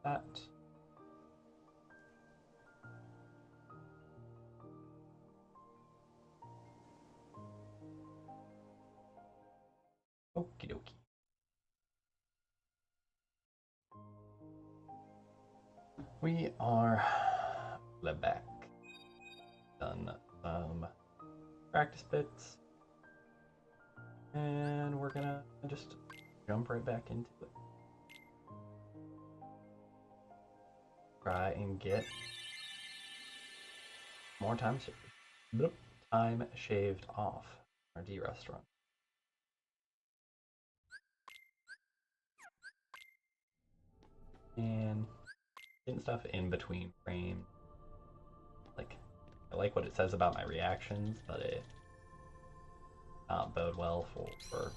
that. Okie dokie. We are back. Done some practice bits. And we're gonna just jump right back into it. Try and get more time shaved off our derust run. And getting stuff in between frames. Like, I like what it says about my reactions, but it not bode well for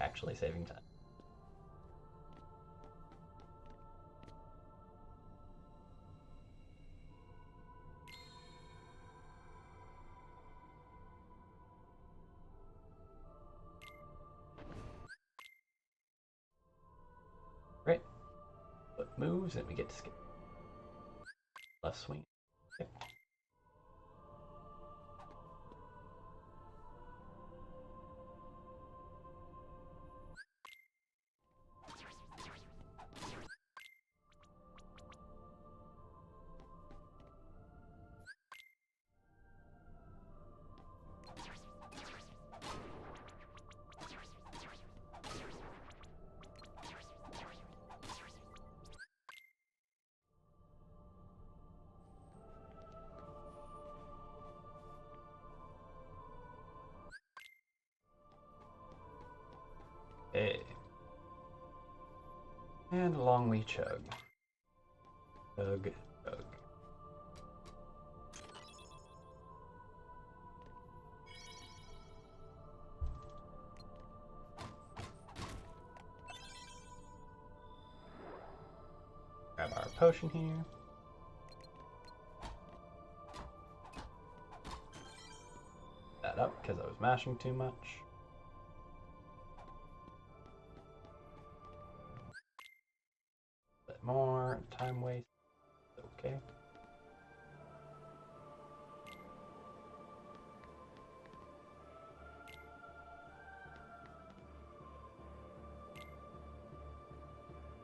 actually saving time. Great. Flip moves and we get to skip. Left swing. Okay. Okay. And along we chug. Chug, chug. Grab our potion here. That up because I was mashing too much. Bit more time waste. Okay.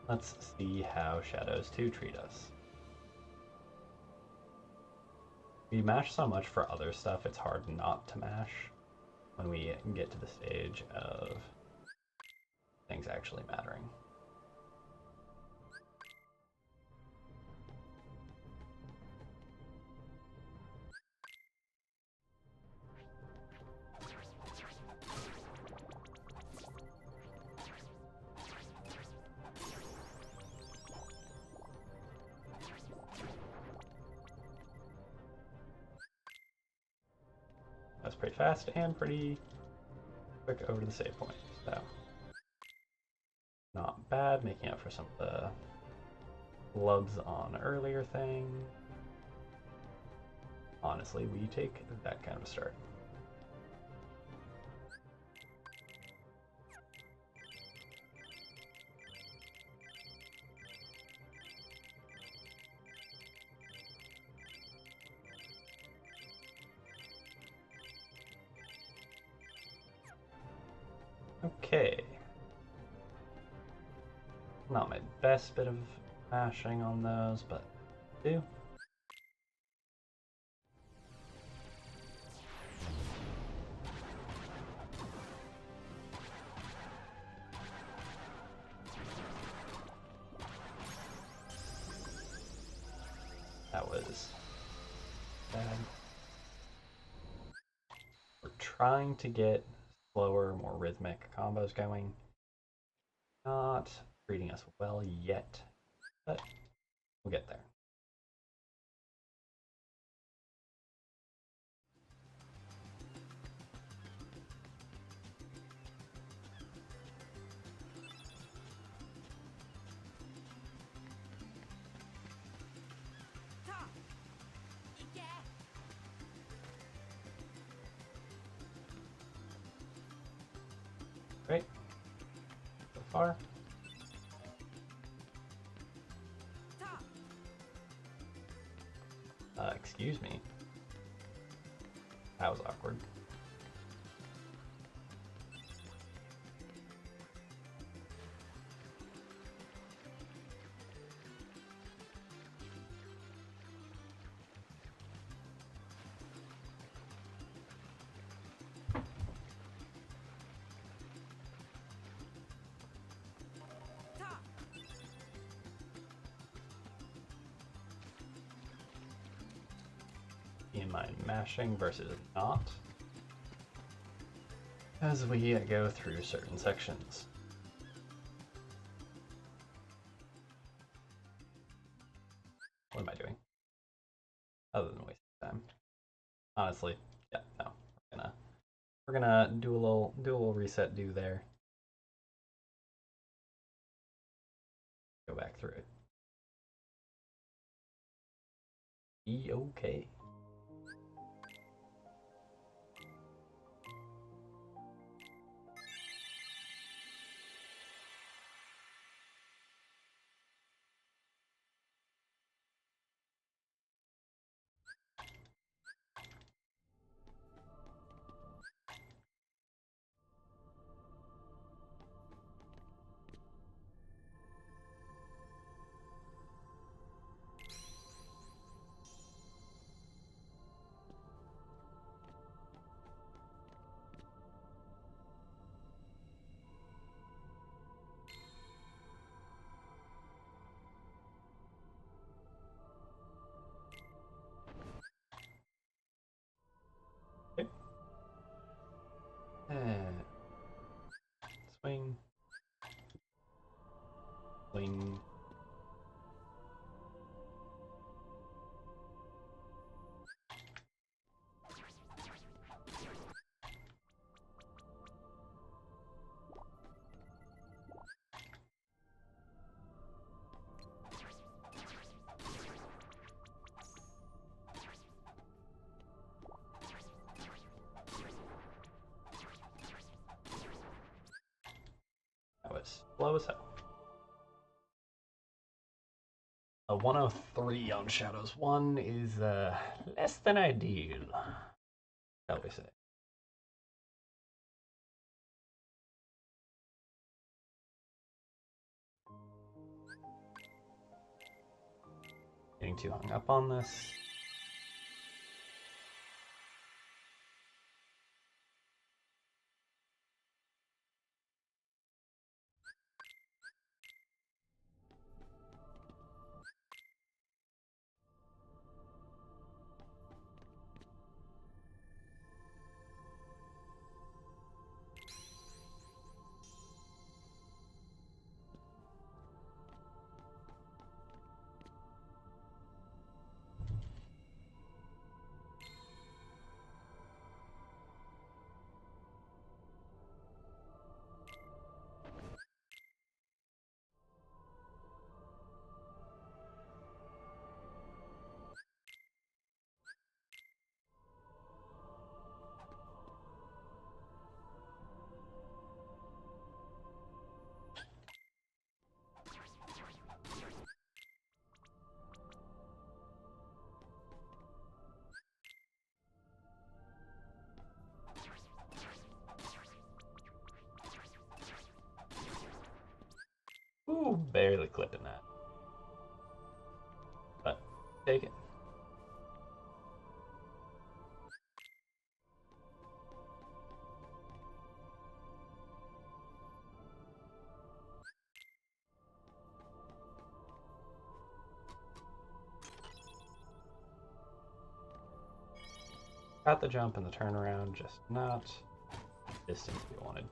Let's see how Shadows 2 treat us. We mash so much for other stuff, it's hard not to mash when we get to the stage of things actually mattering. That's pretty fast and pretty quick over to the save point, so not bad, making up for some of the flubs on earlier things. Honestly, we take that kind of a start. Okay. Not my best bit of mashing on those, but do. That was bad. We're trying to get slower, more rhythmic combos going. Not treating us well yet, but we'll get there. Great. So far. Excuse me. That was awkward. In my mashing versus not, as we go through certain sections. What am I doing? Other than wasting time. Honestly, yeah, no. We're gonna do a little reset do there. Go back through it. Be okay. Okay. Swing. Swing. That was slow as hell. A 103 on Shadows 1 is less than ideal, shall we say. Getting too hung up on this. Ooh, barely clipping that. But take it. Got the jump and the turnaround, just not distance we wanted.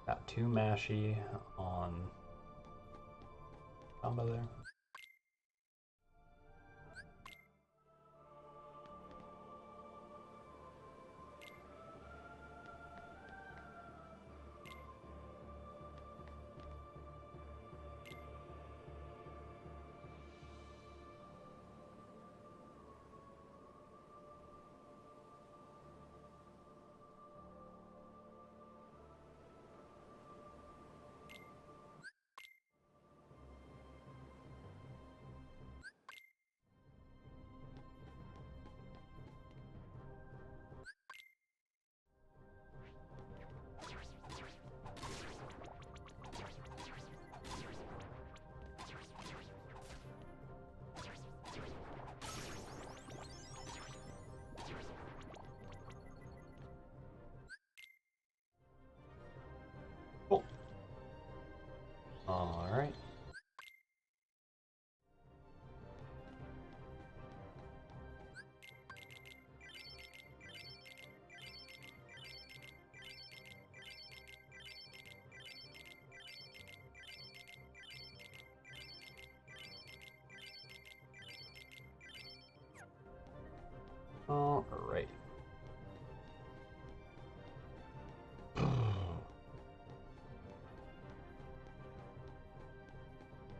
Got too mashy on combo there.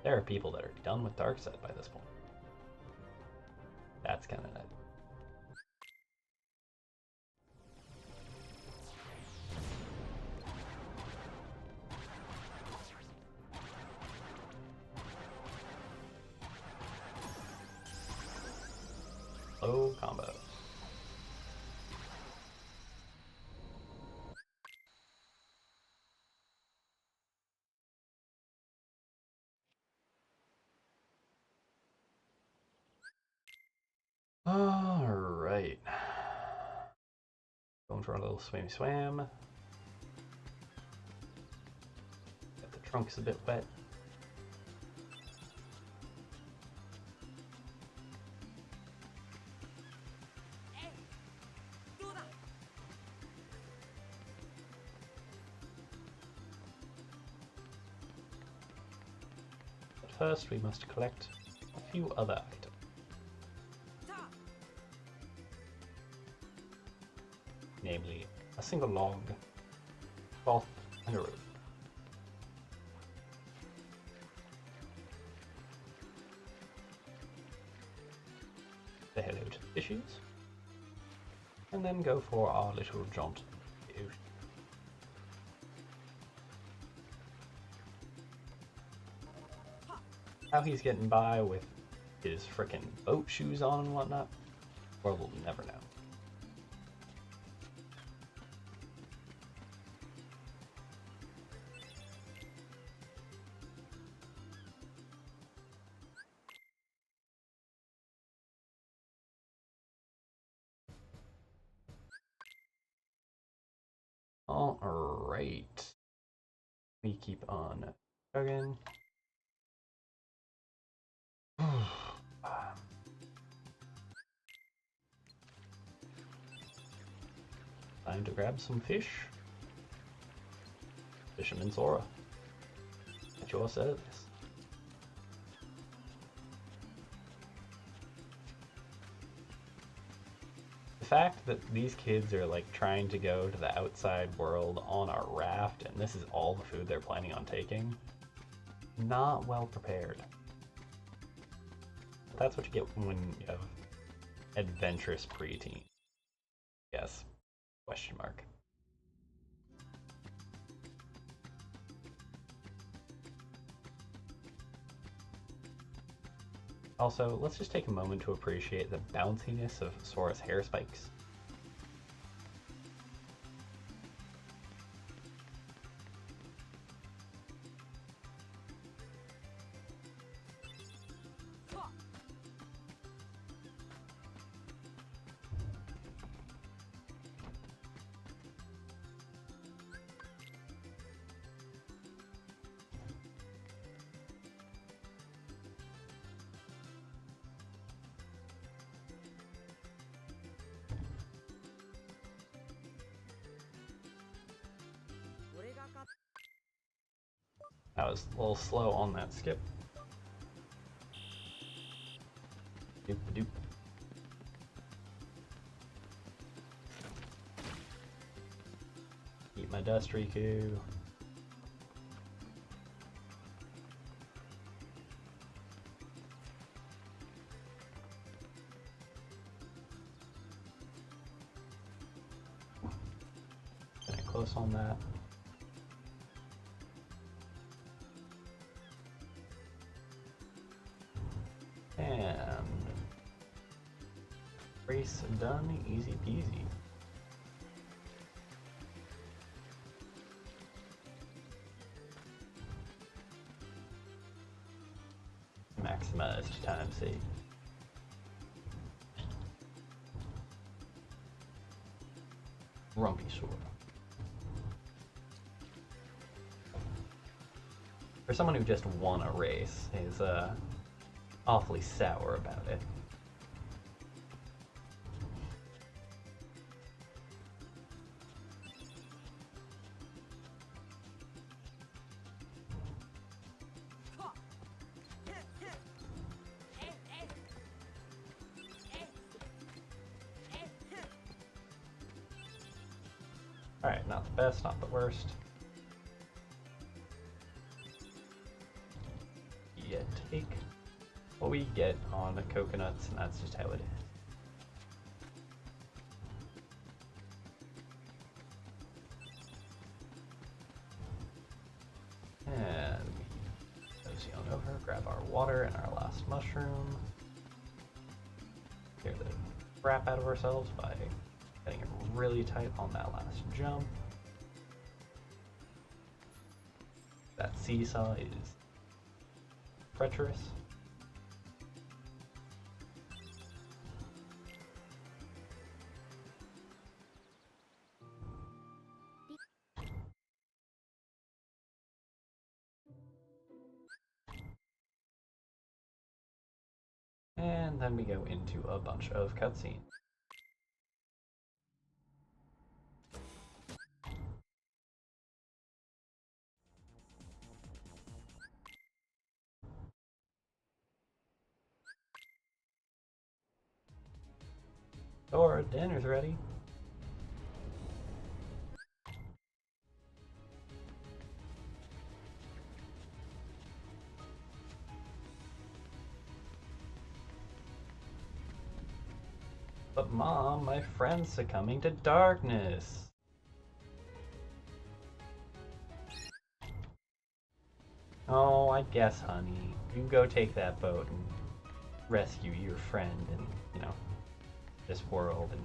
There are people that are done with Darkseid by this point. That's kind of nice. Low combo. Alright. Going for a little swim swam. Got the trunks a bit wet. But first we must collect a few other items. Namely, a single log, cloth, and a rope. Say hello to the fishes, and then go for our little jaunt in the ocean. How he's getting by with his frickin' boat shoes on and whatnot, well, we'll never know. Alright. We keep on chugging. Time to grab some fish. Fisherman Sora. At your service. The fact that these kids are like trying to go to the outside world on a raft and this is all the food they're planning on taking, not well prepared. That's what you get when you have adventurous preteen. Yes. Question mark. Also, let's just take a moment to appreciate the bounciness of Sora's hair spikes. I was a little slow on that skip. Doop doop. Eat my dust, Riku. Getting close on that. And race done, easy peasy. Maximized time saved. Rumpy Sora. For someone who just won a race, is awfully sour about it. Alright, not the best, not the worst. take what we get on coconuts, and that's just how it is. And cozy on over, grab our water and our last mushroom. Clear the crap out of ourselves by getting it really tight on that last jump. That seesaw is treacherous. And then we go into a bunch of cutscenes. Or dinner's ready. But Mom, my friend's succumbing to darkness. Oh, I guess, honey. You go take that boat and rescue your friend in, you know, this world and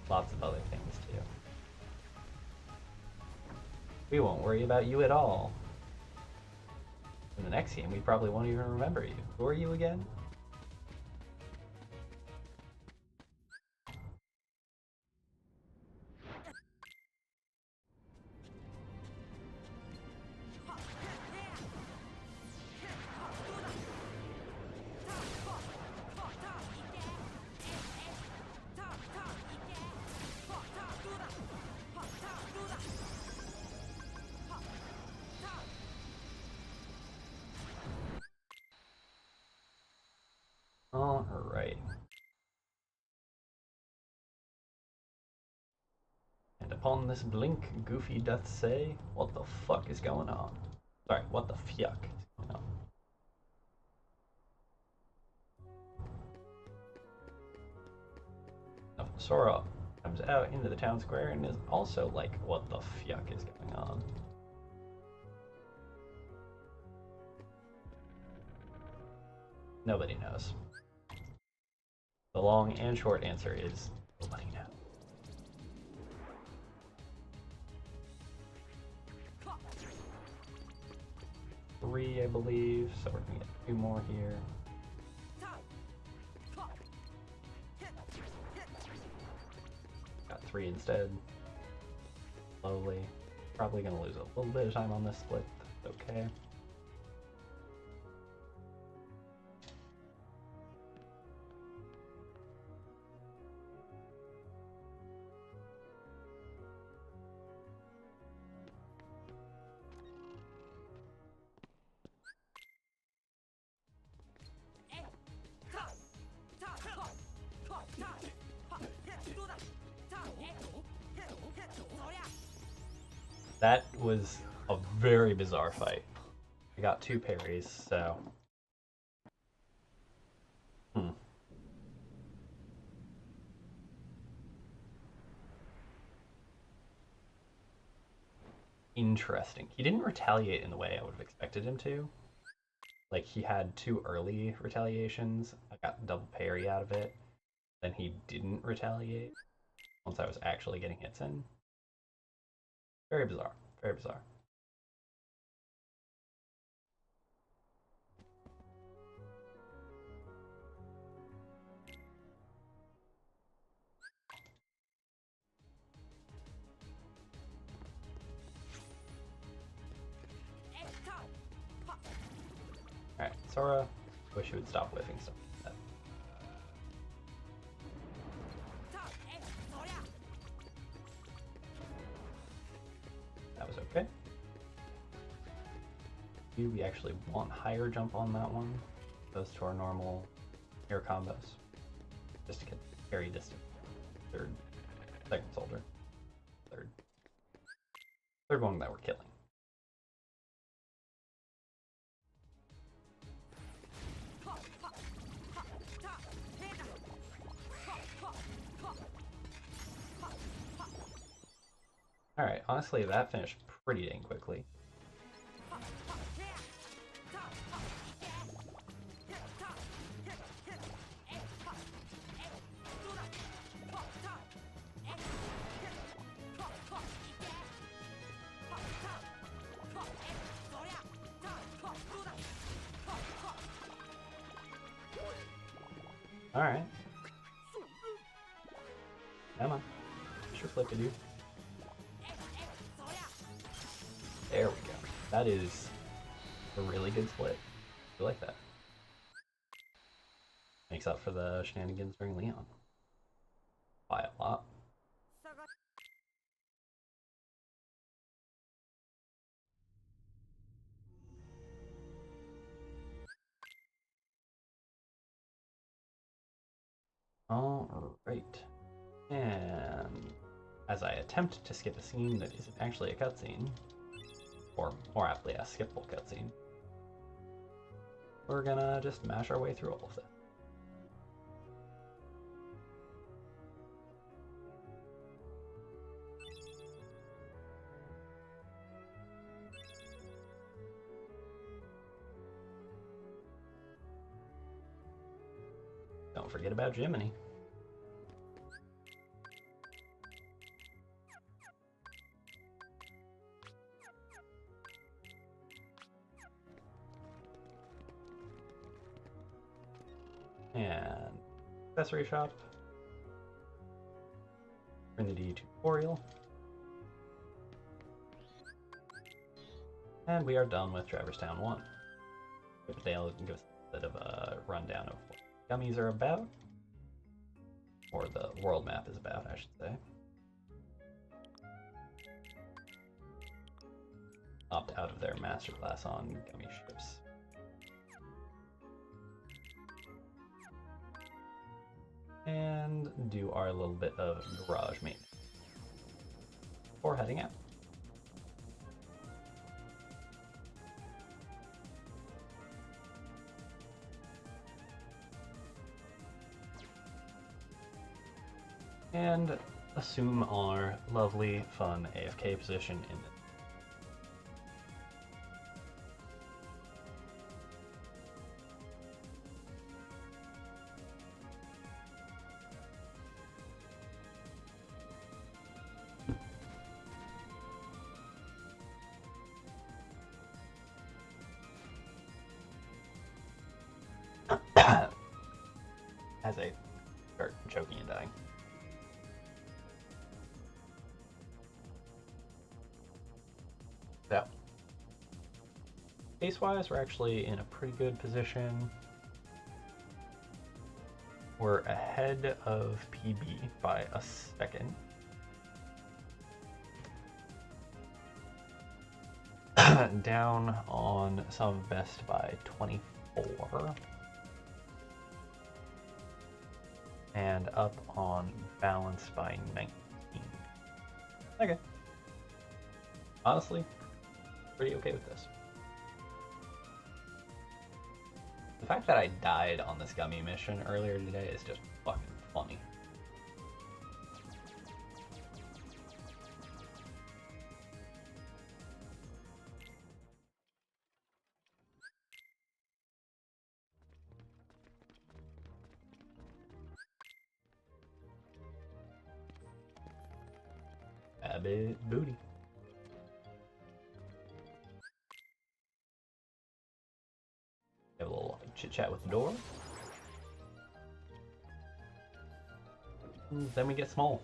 lots of other things too. We won't worry about you at all. In the next game, we probably won't even remember you. Who are you again? Alright. And upon this blink, Goofy doth say, what the fuck is going on? Sorry, what the fuck is going on? Now, Sora comes out into the town square and is also like, what the fuck is going on? Nobody knows. The long and short answer is nobody knows. 3, I believe, so we're gonna get 2 more here. Got 3 instead. Slowly. Probably gonna lose a little bit of time on this split. That's okay. That was a very bizarre fight. I got 2 parries, so... Interesting. He didn't retaliate in the way I would have expected him to. Like, he had 2 early retaliations. I got double parry out of it. Then he didn't retaliate once I was actually getting hits in. Very bizarre. Very bizarre. Alright, Sora, wish you would stop whiffing stuff like that. That was okay. We actually want higher jump on that one, opposed to our normal air combos, just to get very distant. Third, second soldier, third one that we're killing. Alright, honestly, that finished pretty dang quickly. Alright. Come on. Sure flip it, dude. There we go. That is a really good split. I like that. Makes up for the shenanigans during Leon. By a lot. Alright. And as I attempt to skip a scene that isn't actually a cutscene, or more aptly a skippable cutscene, we're gonna just mash our way through all of this. Don't forget about Jiminy. And accessory shop. Trinity tutorial. And we are done with Traverse Town 1. Dale can give us a bit of a rundown of what gummies are about. Or the world map is about, I should say. Opt out of their masterclass on gummy ships. And do our little bit of garage maintenance before heading out. And assume our lovely, fun AFK position in the as I start choking and dying. So, pace-wise, we're actually in a pretty good position. We're ahead of PB by a second. Down on some of best by 24. And up on balance by 19. Okay. Honestly, pretty okay with this. The fact that I died on this gummy mission earlier today is just fucking funny. Abbott booty. Have a little chit chat with the door. And then we get small.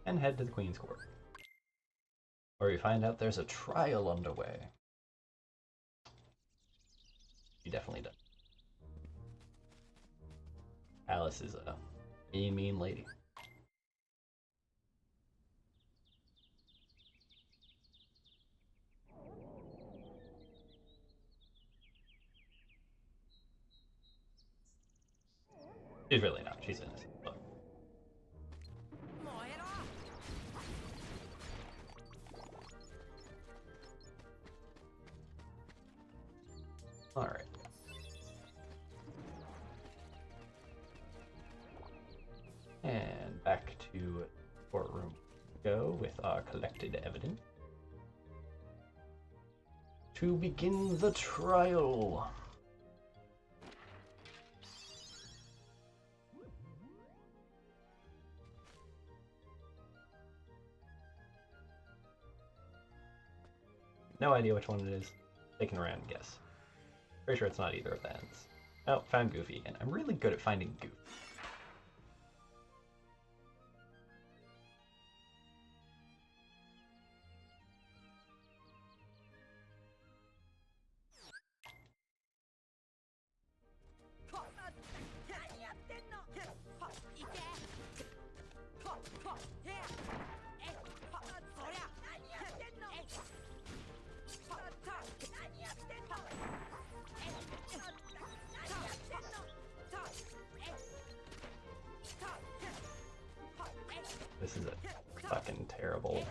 And head to the Queen's Court, where we find out there's a trial underway. She definitely does. Alice is a mean lady. She's really not. She's innocent. But... Alright. And back to courtroom go with our collected evidence. To begin the trial. No idea which one it is. Taking a random guess. Pretty sure it's not either of the ends. Oh, found Goofy again. I'm really good at finding Goofy. This is a fucking terrible.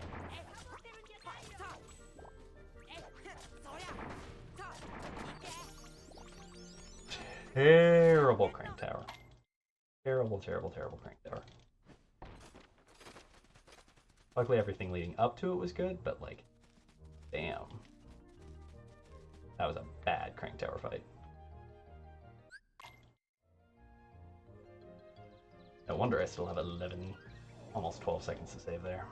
Terrible crank tower. Terrible, terrible, terrible crank tower. Luckily everything leading up to it was good, but like, damn. That was a bad crank tower fight. No wonder I still have 11, almost 12 seconds to save there.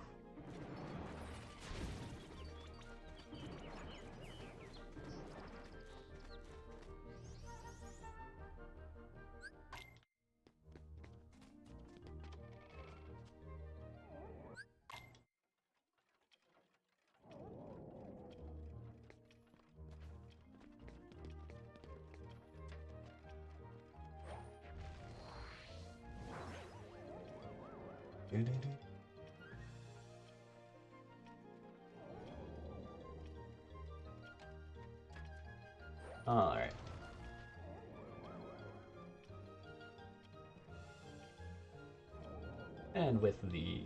Alright. And with the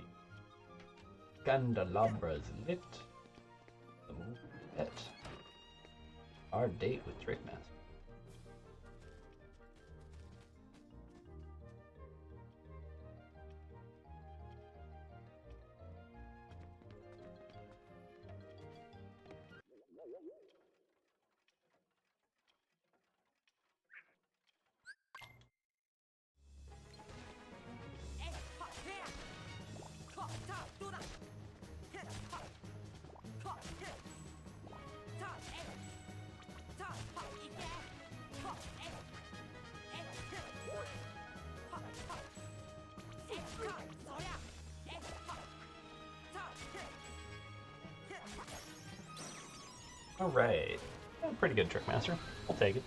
candelabras lit, the moon set, our date with Trickmaster. Alright. Yeah, pretty good Trickmaster. I'll take it.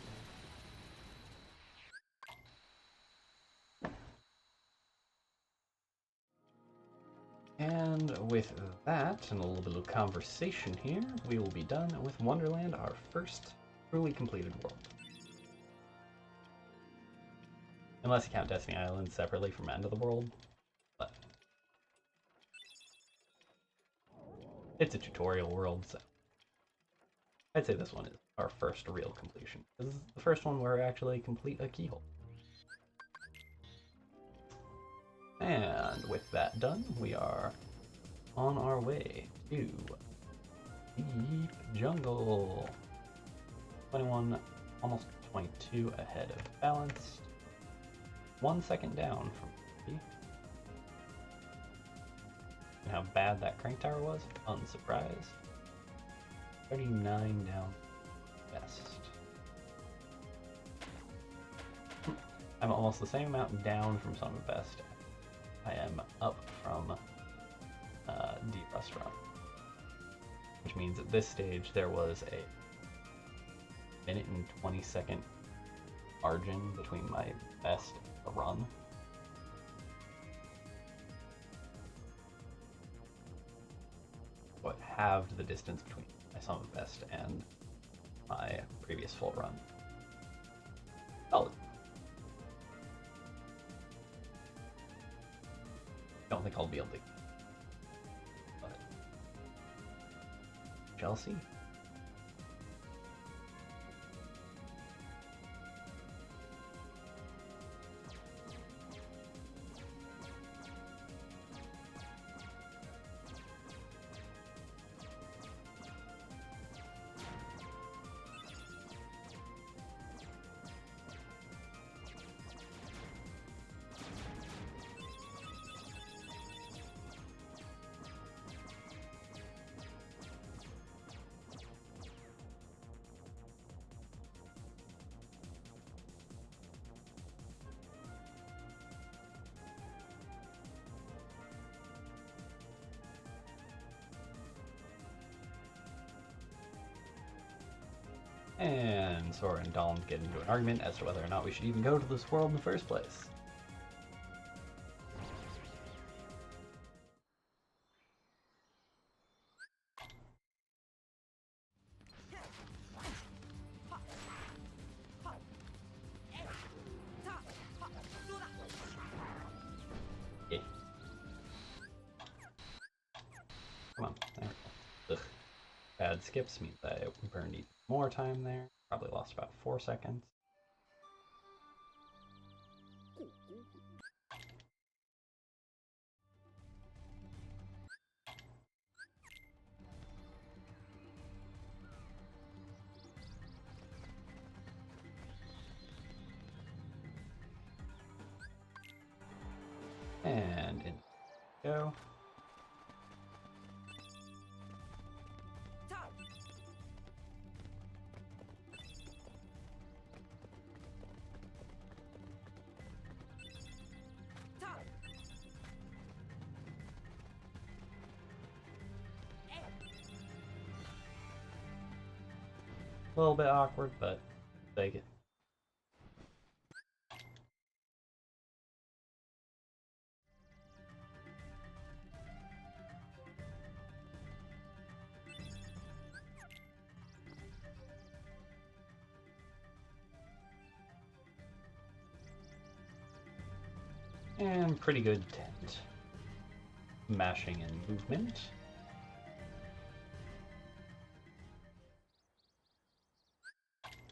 And with that, and a little bit of conversation here, we will be done with Wonderland, our first truly completed world. Unless you count Destiny Island separately from End of the World, but it's a tutorial world, so I'd say this one is our first real completion. This is the first one where we actually complete a keyhole. And with that done, we are on our way to Deep Jungle. 21, almost 22 ahead of balanced. 1 second down from B. And how bad that crank tower was? Unsurprised. 39 down best. I'm almost the same amount down from Sum of Best. I am up from derust run. Which means at this stage there was a minute and 20-second margin between my best and the run. What halved the distance between my Sum of Best and my previous full run. Solid. Don't think I'll be able to, but shall see. And Sora and Dawn get into an argument as to whether or not we should even go to this world in the first place. Okay. Come on. There we go. Ugh. Bad skips means I burned even more time there. Probably lost about 4 seconds. And in we go. A little bit awkward, but take it. And pretty good mashing and movement.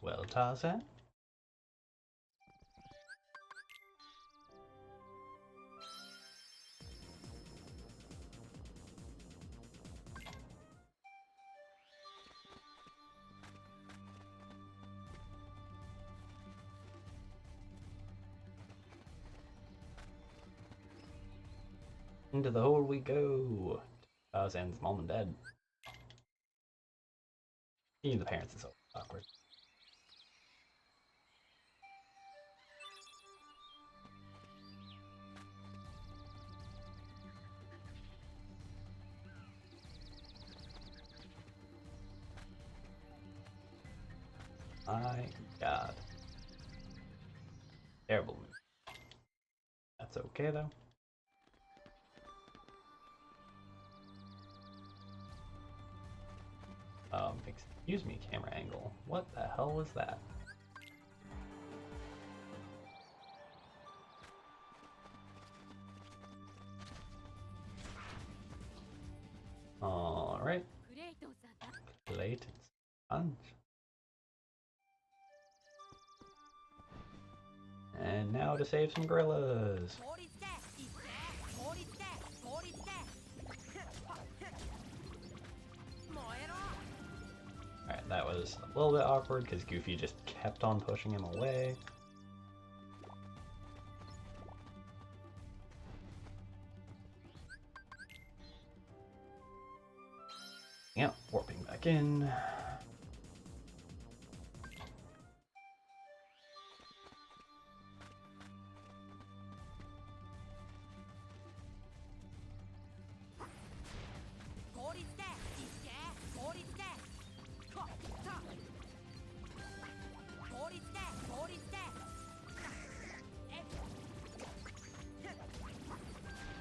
Well, Tarzan. Into the hole we go. Tarzan's mom and dad. Even the parents is so awkward. My God. Terrible move. That's okay though. Excuse me, camera angle. What the hell was that? Alright. Clayton Sponge. And now to save some gorillas. Alright, that was a little bit awkward because Goofy just kept on pushing him away. Yeah, warping back in.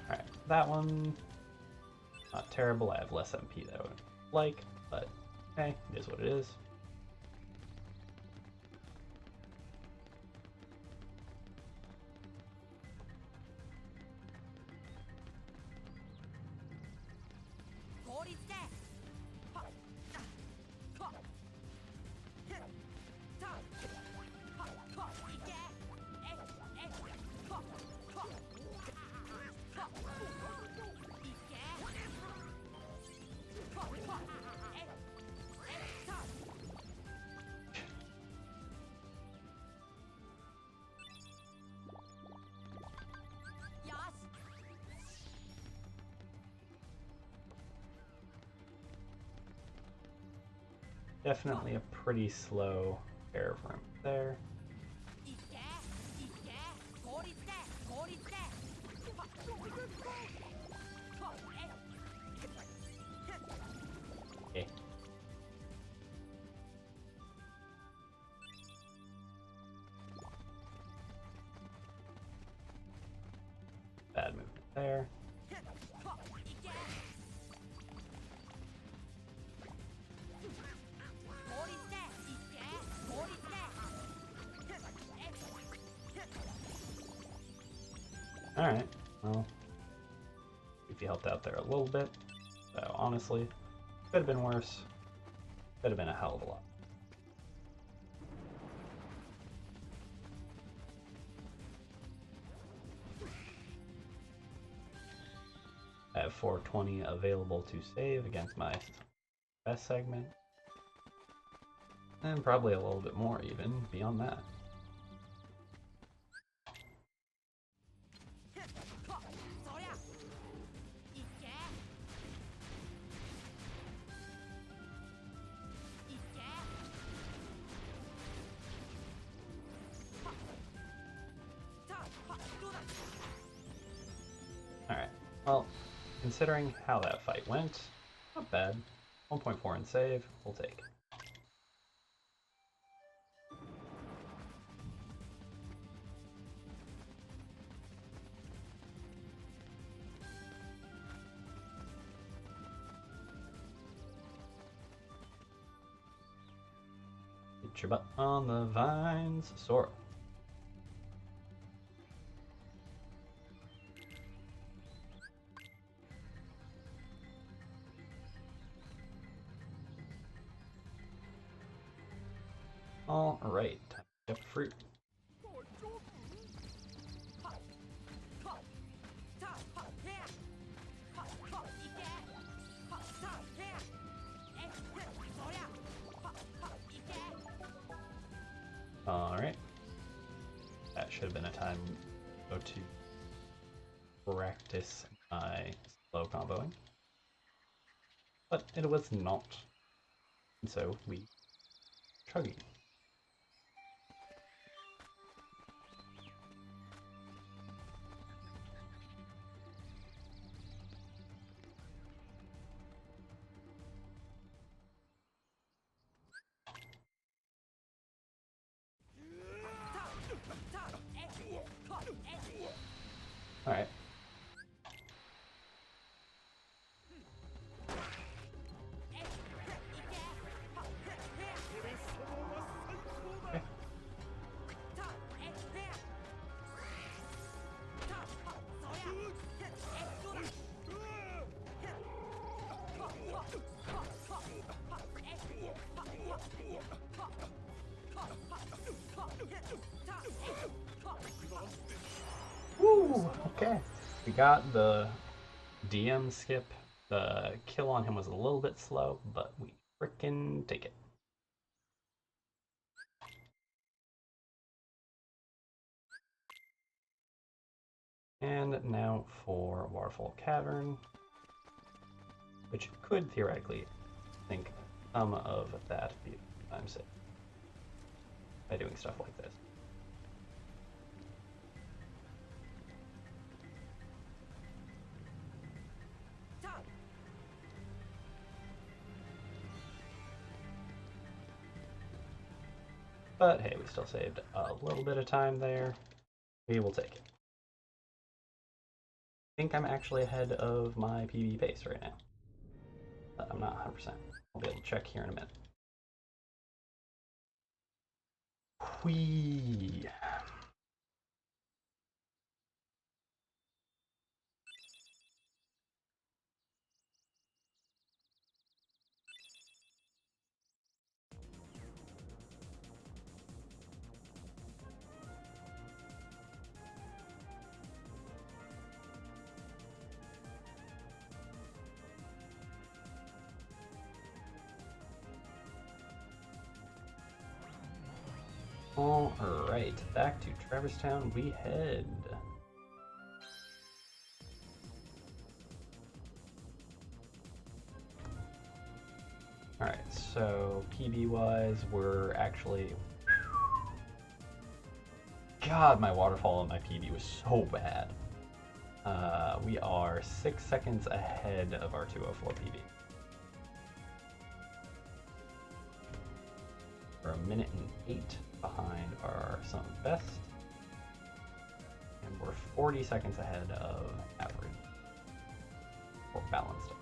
Alright, that one, not terrible. I have less MP than I would like, but hey, it is what it is. Definitely a pretty slow air from there. Okay. Bad movement there. Alright, well, if you helped out there a little bit, so honestly, could have been worse, could have been a hell of a lot. I have 420 available to save against my best segment, and probably a little bit more even beyond that. Alright, well, considering how that fight went, not bad. 1.4 in save, we'll take. Get your butt on the vines, Sora. Alright, time to get fruit. Alright. That should have been a time to go to practice my slow comboing. But it was not. And so we chuggy. Alright. Okay. Woo! Okay. We got the DM skip. The kill on him was a little bit slow, but we frickin' take it. And now for Waterfall Cavern, which could theoretically think some of that be time saved by doing stuff like this. But hey, we still saved a little bit of time there. We will take it. I think I'm actually ahead of my PB pace right now. But I'm not 100%. I'll be able to check here in a minute. Whee! Alright, back to Traverse Town we head. Alright, so PB-wise, we're actually... God, my waterfall and my PB was so bad. We are 6 seconds ahead of our 204 PB. We're 1 minute and 8 behind our Summon Best. And we're 40 seconds ahead of average, or balanced.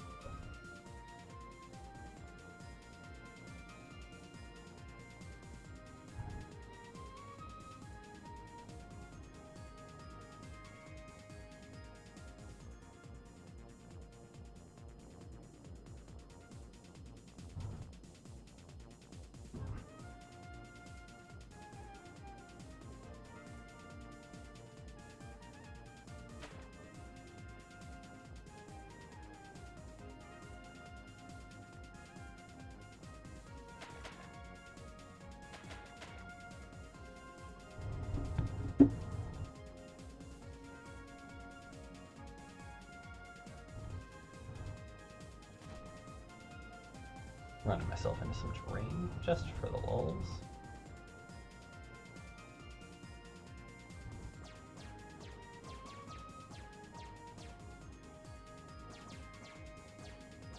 Running myself into some terrain just for the lulz.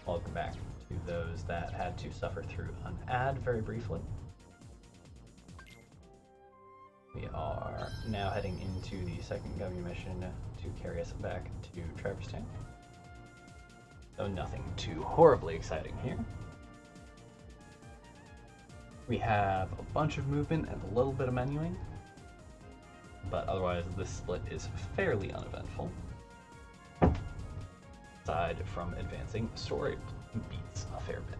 Welcome back to those that had to suffer through an ad very briefly. We are now heading into the second W mission to carry us back to Traverse Town. So nothing too horribly exciting here. We have a bunch of movement and a little bit of menuing, but otherwise this split is fairly uneventful. Aside from advancing, story beats a fair bit.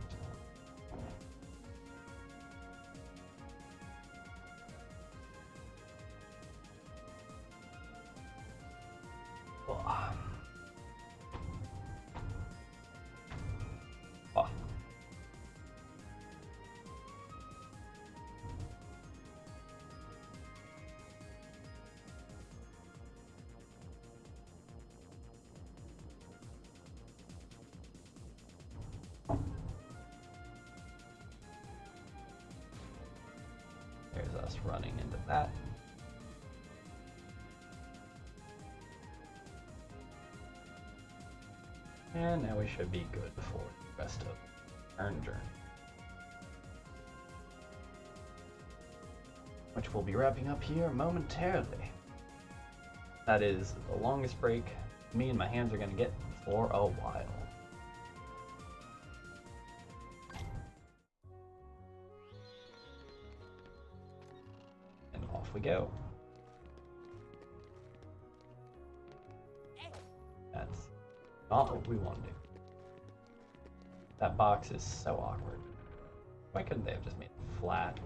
There's us running into that. And now we should be good for the rest of the turn journey, which we'll be wrapping up here momentarily. That is the longest break me and my hands are going to get for a while. And off we go. That's not what we want to do. That box is so awkward. Why couldn't they have just made it flat?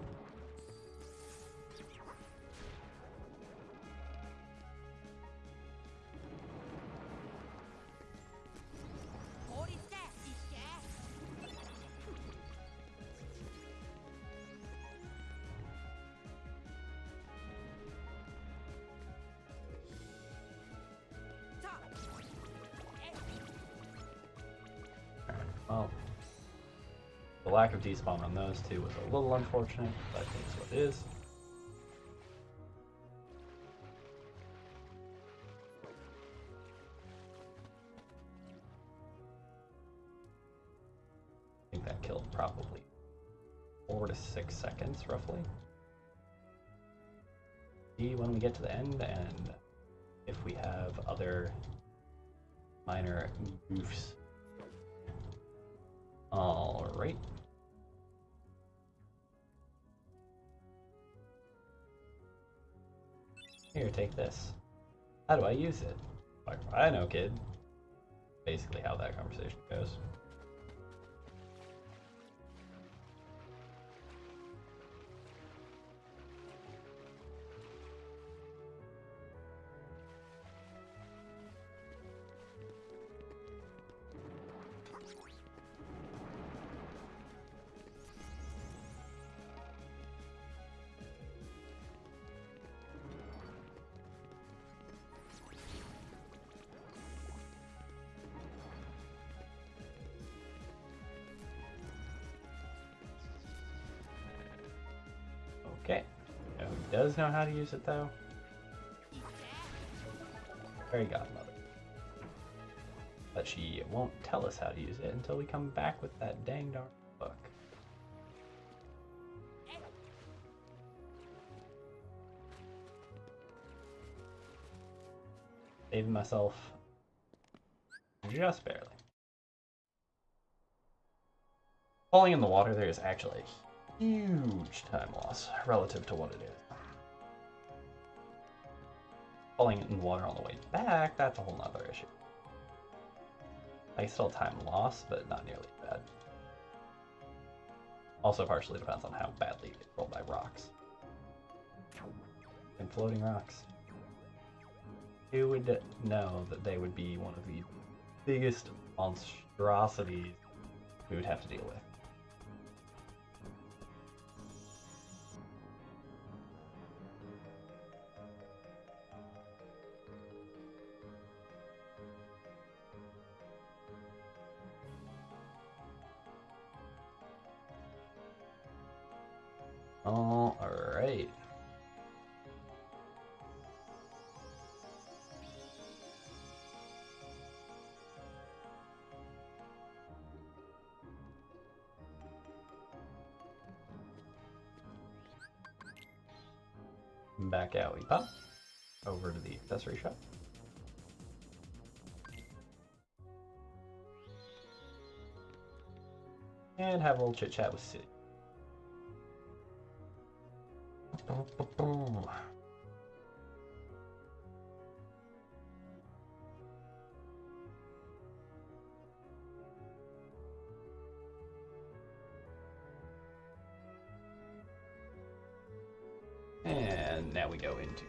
Well, the lack of despawn on those two was a little unfortunate, but it's what it is. I think that killed probably 4 to 6 seconds, roughly. See when we get to the end, and if we have other minor goofs. Alright. Here, take this. How do I use it? Like, I know, kid. Basically how that conversation goes. Okay. Now who does know how to use it though? Fairy Godmother. But she won't tell us how to use it until we come back with that dang darn book. Saving myself just barely. Falling in the water there is actually a huge time loss relative to what it is. Falling in the water on the way back, that's a whole nother issue. Like, still time loss, but not nearly as bad. Also partially depends on how badly they roll by rocks. And floating rocks. Who would know that they would be one of the biggest monstrosities we would have to deal with? Alright. Back out we pop. Over to the accessory shop. And have a little chit chat with Sid. And now we go into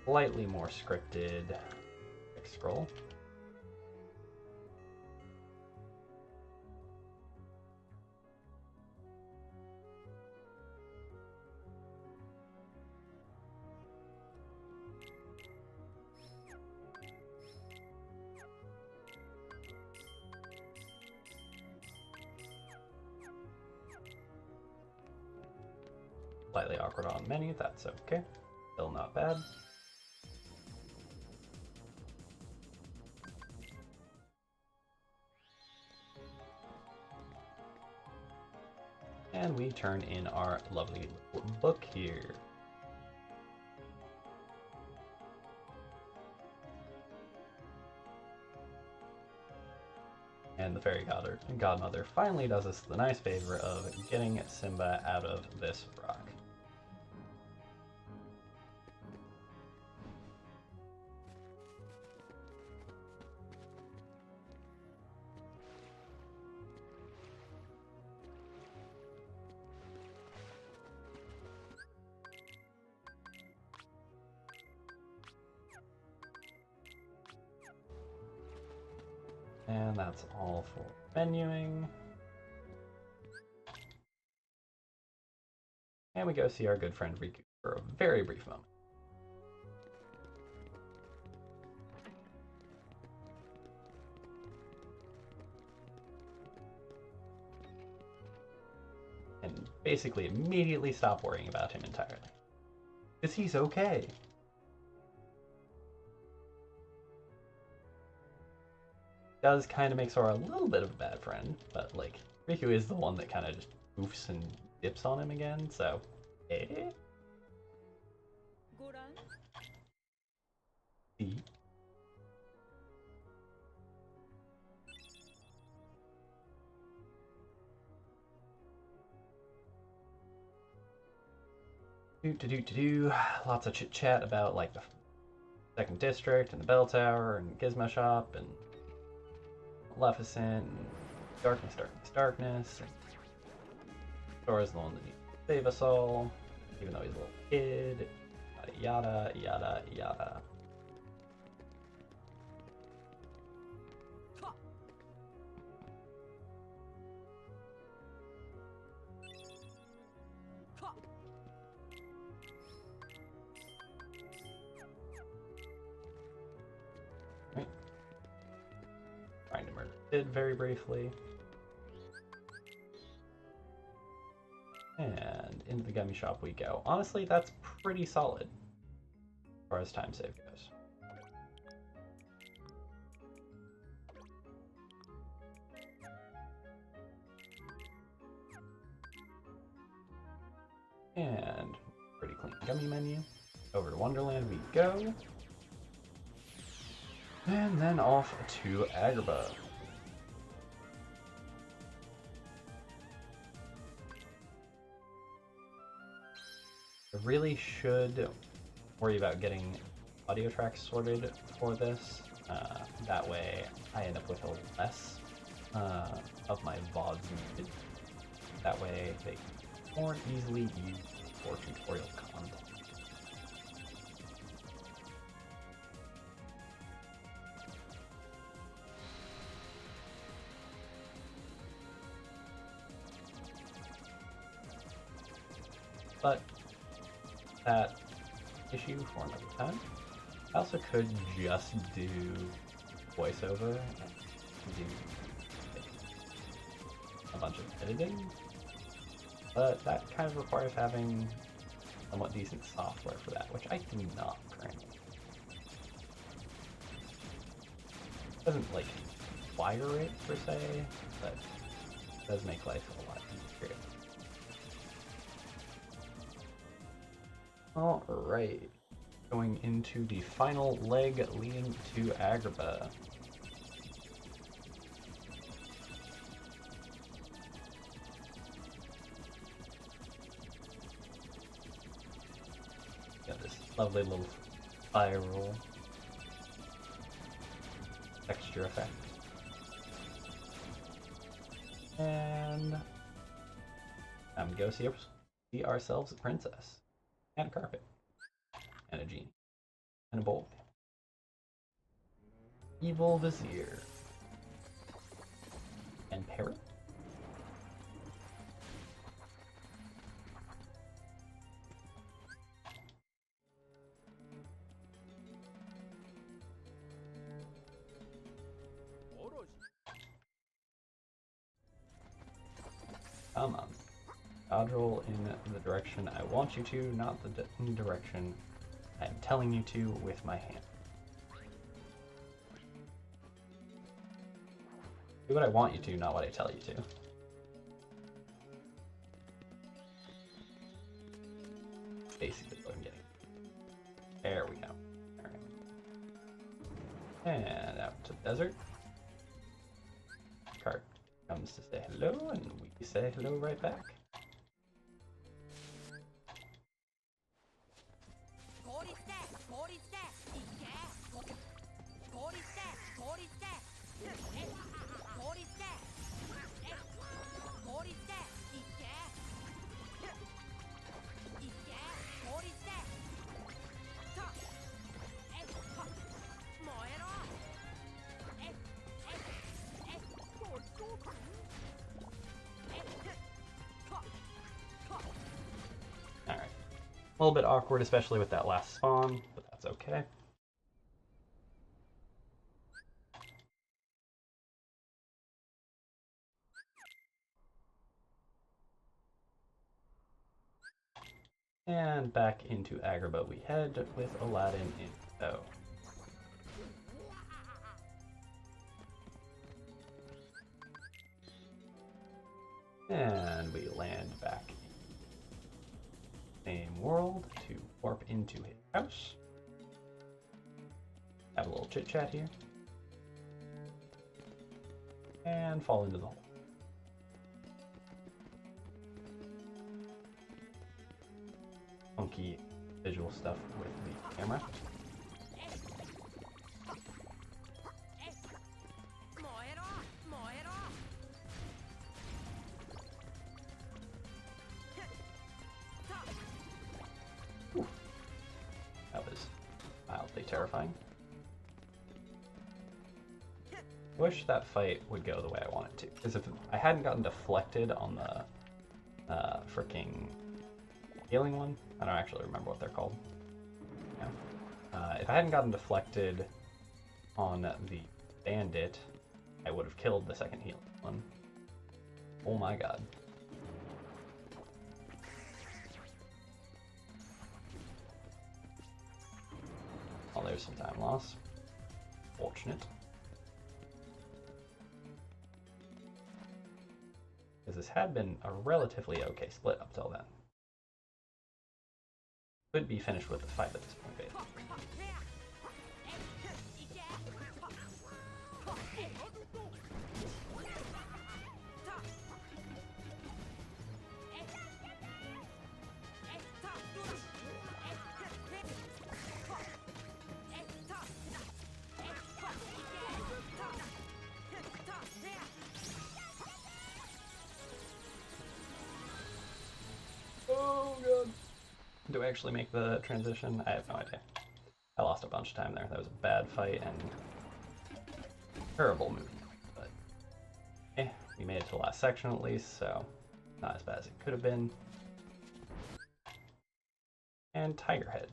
slightly more scripted scroll. Slightly awkward on menu, that's okay. Still not bad. And we turn in our lovely little book here. And the fairy godmother finally does us the nice favor of getting Simba out of this rock. And that's all for menuing. And we go see our good friend Riku for a very brief moment. And basically immediately stop worrying about him entirely. Because he's okay. Does kind of make Sora a little bit of a bad friend, but like Riku is the one that kind of just goofs and dips on him again, so eh? See? Lots of chit chat about like the second district and the bell tower and Gizmo shop and Maleficent, and darkness. Sora's the one that needs to save us all, even though he's a little kid. Yada, yada, yada. Right. Trying to murder Sid very briefly. And into the gummy shop we go. Honestly, that's pretty solid as far as time save goes. And pretty clean gummy menu. Over to Wonderland we go. And then off to Agrabah. I really should worry about getting audio tracks sorted for this. That way I end up with a less of my VODs muted. That way they can more easily used for tutorial content. But that issue for another time. I also could just do voiceover and do a bunch of editing, but that kind of requires having somewhat decent software for that, which I do not currently. It doesn't like require it per se, but it does make life a lot easier. Alright, going into the final leg leading to Agrabah. Got this lovely little spiral texture effect. And time to go see ourselves a princess. And a carpet. And a genie. And a bowl. Evil Vizier. And parrot. Come on. Dodge roll in the direction I want you to, not the direction I am telling you to with my hand. Do what I want you to, not what I tell you to. Basically what I'm getting. There we go. Alright. And out to the desert. Cart comes to say hello, and we say hello right back. A little bit awkward, especially with that last spawn, but that's okay. And back into Agrabah we head with Aladdin in tow. And we land back in the same world to warp into his house. Have a little chit chat here. And fall into the hole. Funky visual stuff with the camera. Ooh. That was mildly terrifying. Wish that fight would go the way I want it to, because if I hadn't gotten deflected on the freaking healing one, I don't actually remember what they're called. Yeah. If I hadn't gotten deflected on the bandit, I would have killed the second healing one. Oh my god. Oh, there's some time loss. Fortunate. Because this had been a relatively okay split up till then. Could be finished with the fight at this point, basically. actually make the transition? I have no idea. I lost a bunch of time there. That was a bad fight and terrible movement. But we made it to the last section at least, so not as bad as it could have been. And Tiger Head,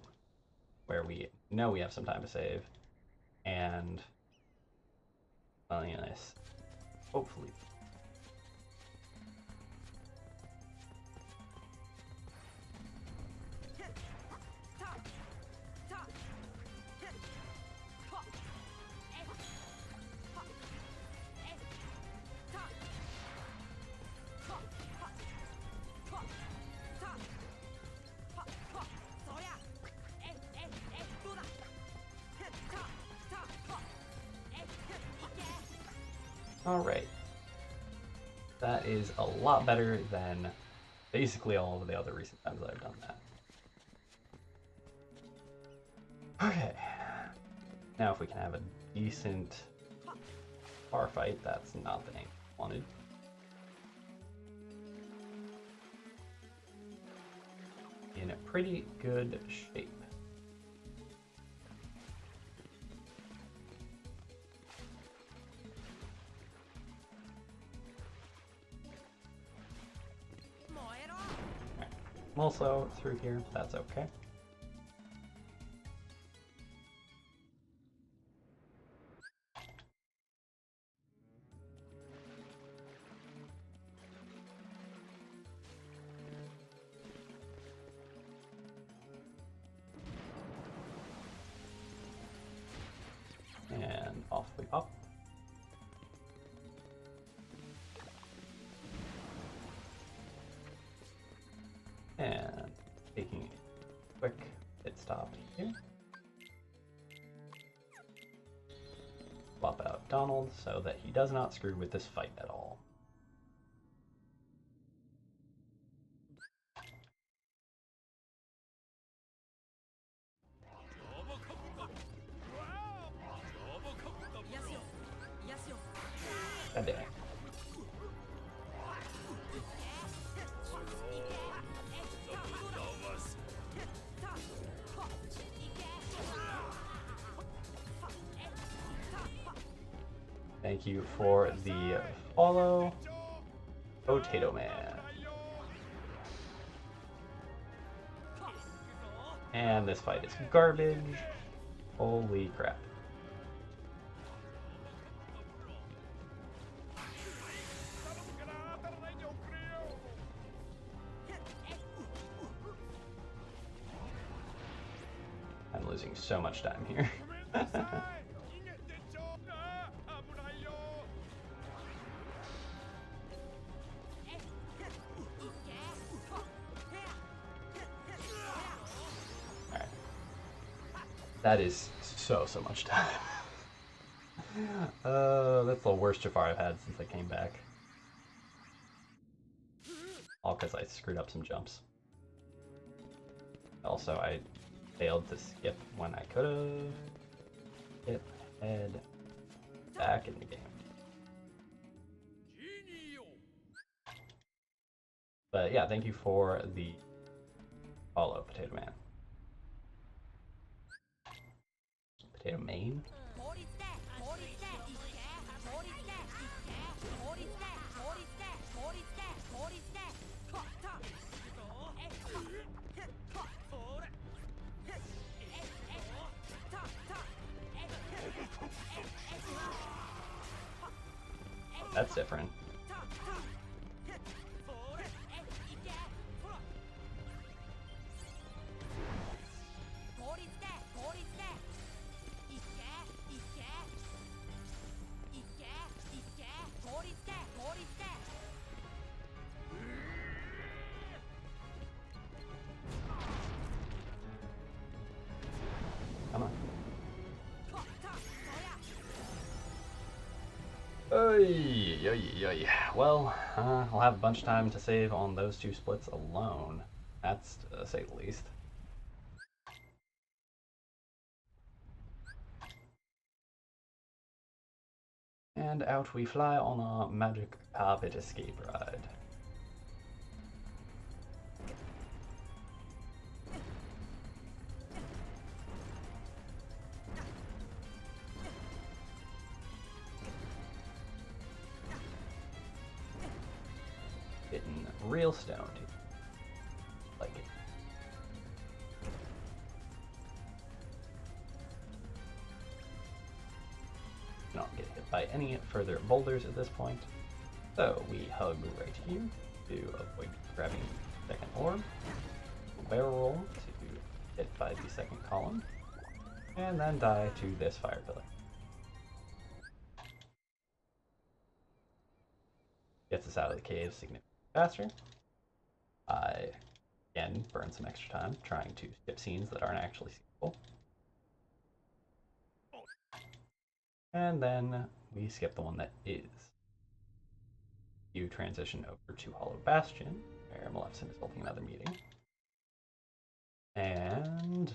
where we know we have some time to save, and cleanliness, hopefully. Alright. That is a lot better than basically all of the other recent times that I've done that. Okay. Now if we can have a decent bar fight, that's not the name I wanted. In a pretty good shape. I'm also through here, that's okay. And off we pop. And taking a quick pit stop here. Swap out Donald so that he does not screw with this fight at all. God damn it. Thank you for the follow, Potato Man. And this fight is garbage. Holy crap. I'm losing so much time here. That is so much time. That's the worst Jafar I've had since I came back. All because I screwed up some jumps. Also, I failed to skip when I could have. Skip, head, back in the game. But yeah, thank you for the follow, Potato Man. Potato Main? That's different. Come on. Oy, oy, oy. Well, I'll have a bunch of time to save on those two splits alone. That's to say the least. And out we fly on our magic carpet escape ride. real stoned. Like it. Not get hit by any further boulders at this point. So we hug right here to avoid grabbing the second orb. Barrel roll to hit by the second column. And then die to this fire pillar. Gets us out of the cave significantly faster. I, again, burn some extra time trying to skip scenes that aren't actually skippable. And then we skip the one that is. You transition over to Hollow Bastion, where Maleficent is holding another meeting. And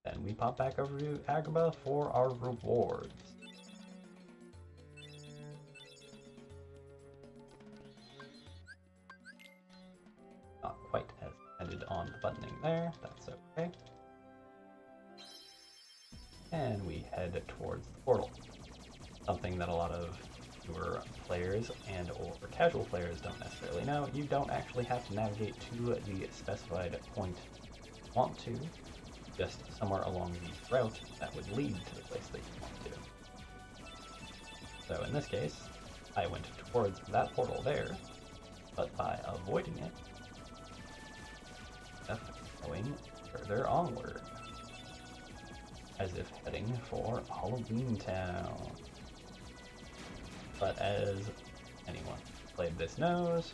then we pop back over to Agrabah for our rewards. Not quite as intended on the buttoning there, that's okay. And we head towards the portal. Something that a lot of newer players and or casual players don't necessarily know. You don't actually have to navigate to the specified point you want to, just somewhere along the route that would lead to the place that you want to. So in this case, I went towards that portal there, but by avoiding it, going further onward, as if heading for Halloween Town. But as anyone who played this knows,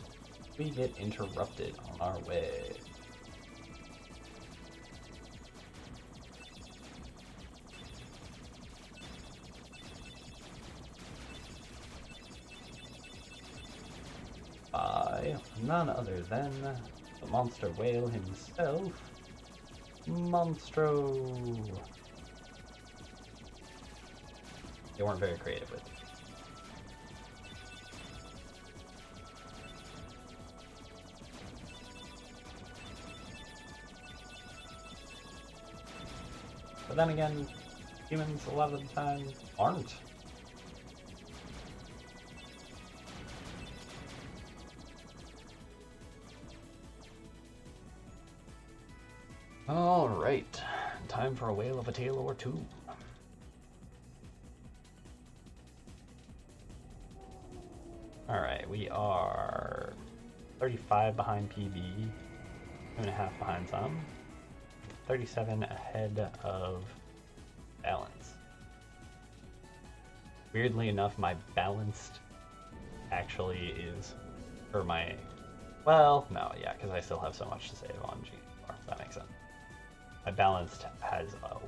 we get interrupted on our way. By none other than the monster whale himself, Monstro. They weren't very creative with it. But then again, humans a lot of the time aren't. Alright, time for a whale of a tale or two. Alright, we are 35 behind PB, 2.5 behind some, 37 ahead of balance. Weirdly enough, my balanced actually is, or my, well, no, yeah, because I still have so much to save on GDP bar, that makes sense. My balanced has a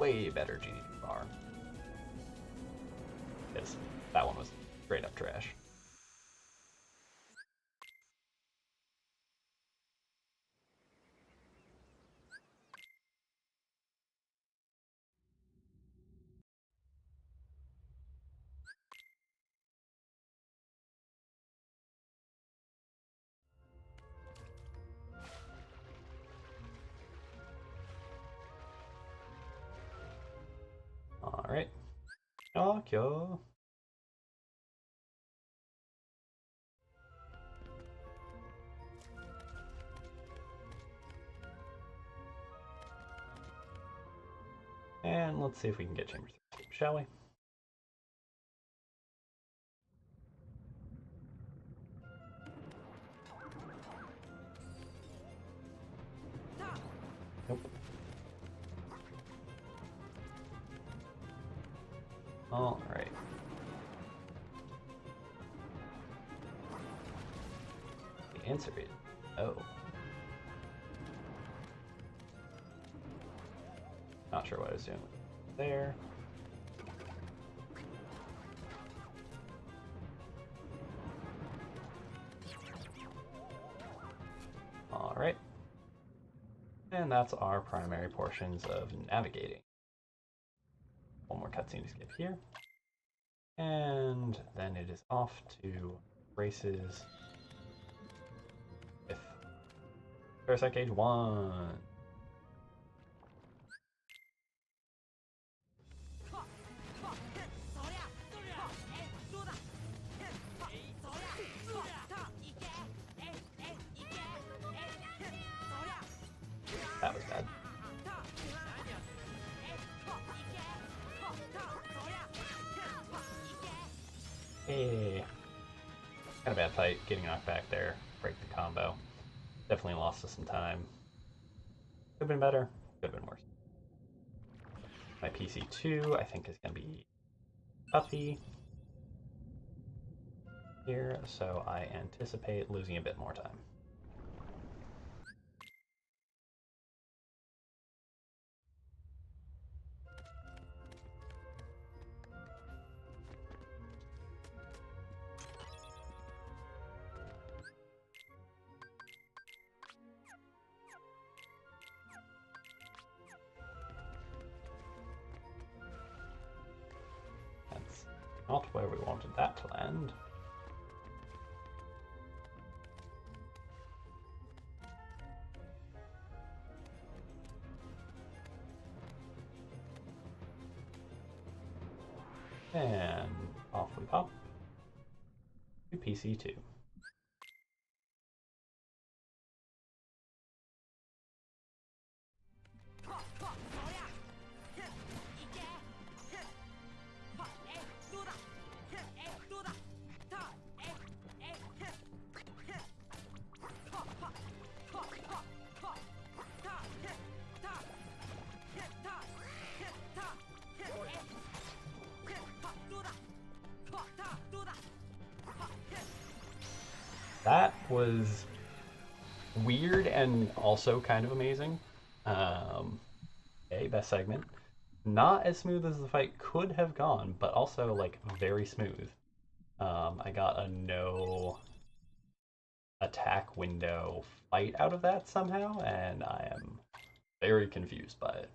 way better GDP bar, because that one was straight up trash. Alright. Tokyo. And let's see if we can get Chamber 3, shall we? Nope. Alright. The answer is no. Not sure what I was doing there. Alright. And that's our primary portions of navigating. One more cutscene to skip here. And then it is off to races with Parasite Age 1. That was bad. Hey. Kind of bad fight, getting knocked back there. Break the combo. Definitely lost us some time. Could have been better, could have been worse. My PC2, I think, is going to be puffy here, so I anticipate losing a bit more time. That's not where we wanted that to land. And off we pop to PC2. That was weird and also kind of amazing. Okay, best segment. Not as smooth as the fight could have gone, but also like very smooth. I got a no attack window fight out of that somehow, and I am very confused by it.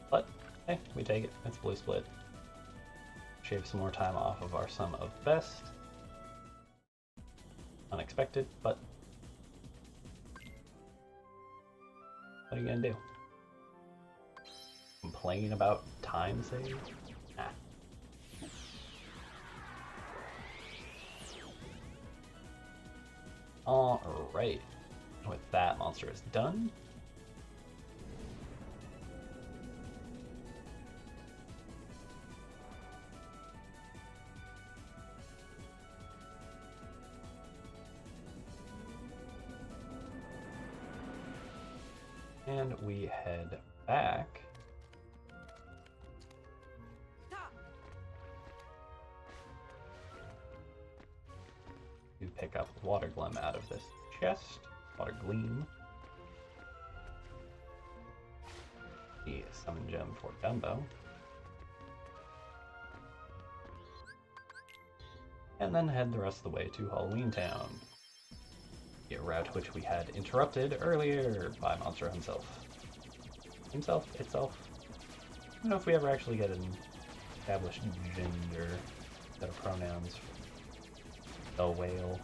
But hey, we take it. It's blue split. Shave some more time off of our sum of best. Unexpected, but what are you gonna do? Complain about time save? Nah. Alright. With that, monster is done. And we head back to pick up Water Gleam out of this chest. Water Gleam. The Summon Gem for Dumbo. And then head the rest of the way to Halloween Town. A route which we had interrupted earlier by Monster himself. Itself. I don't know if we ever actually get an established gender set of pronouns. The whale.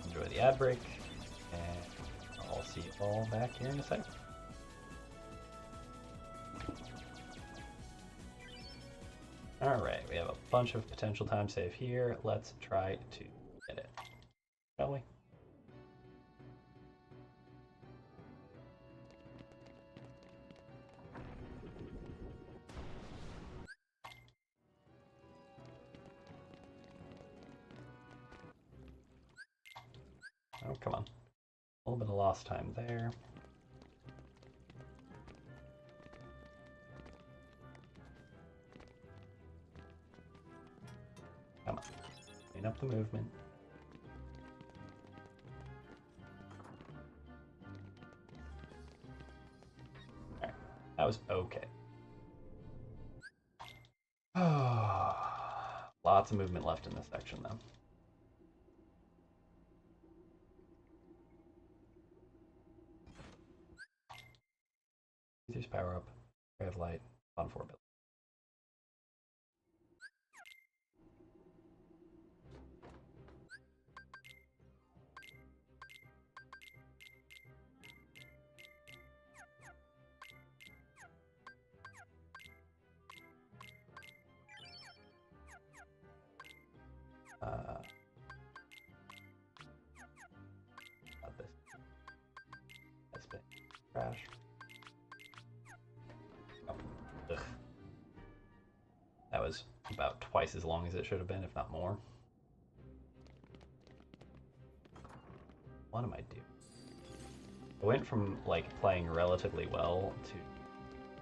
Enjoy the ad break, and I'll see you all back here in a sec. Alright, we have a bunch of potential time save here. Let's try to get it, shall we? Oh, come on. A little bit of lost time there. Come on. Clean up the movement. Alright. That was okay. Lots of movement left in this section, though. Use power up. Ray of light. On 4 ability. Not this. That's been trash. Oh. Ugh. That was about twice as long as it should have been, if not more. What am I doing? I went from like playing relatively well to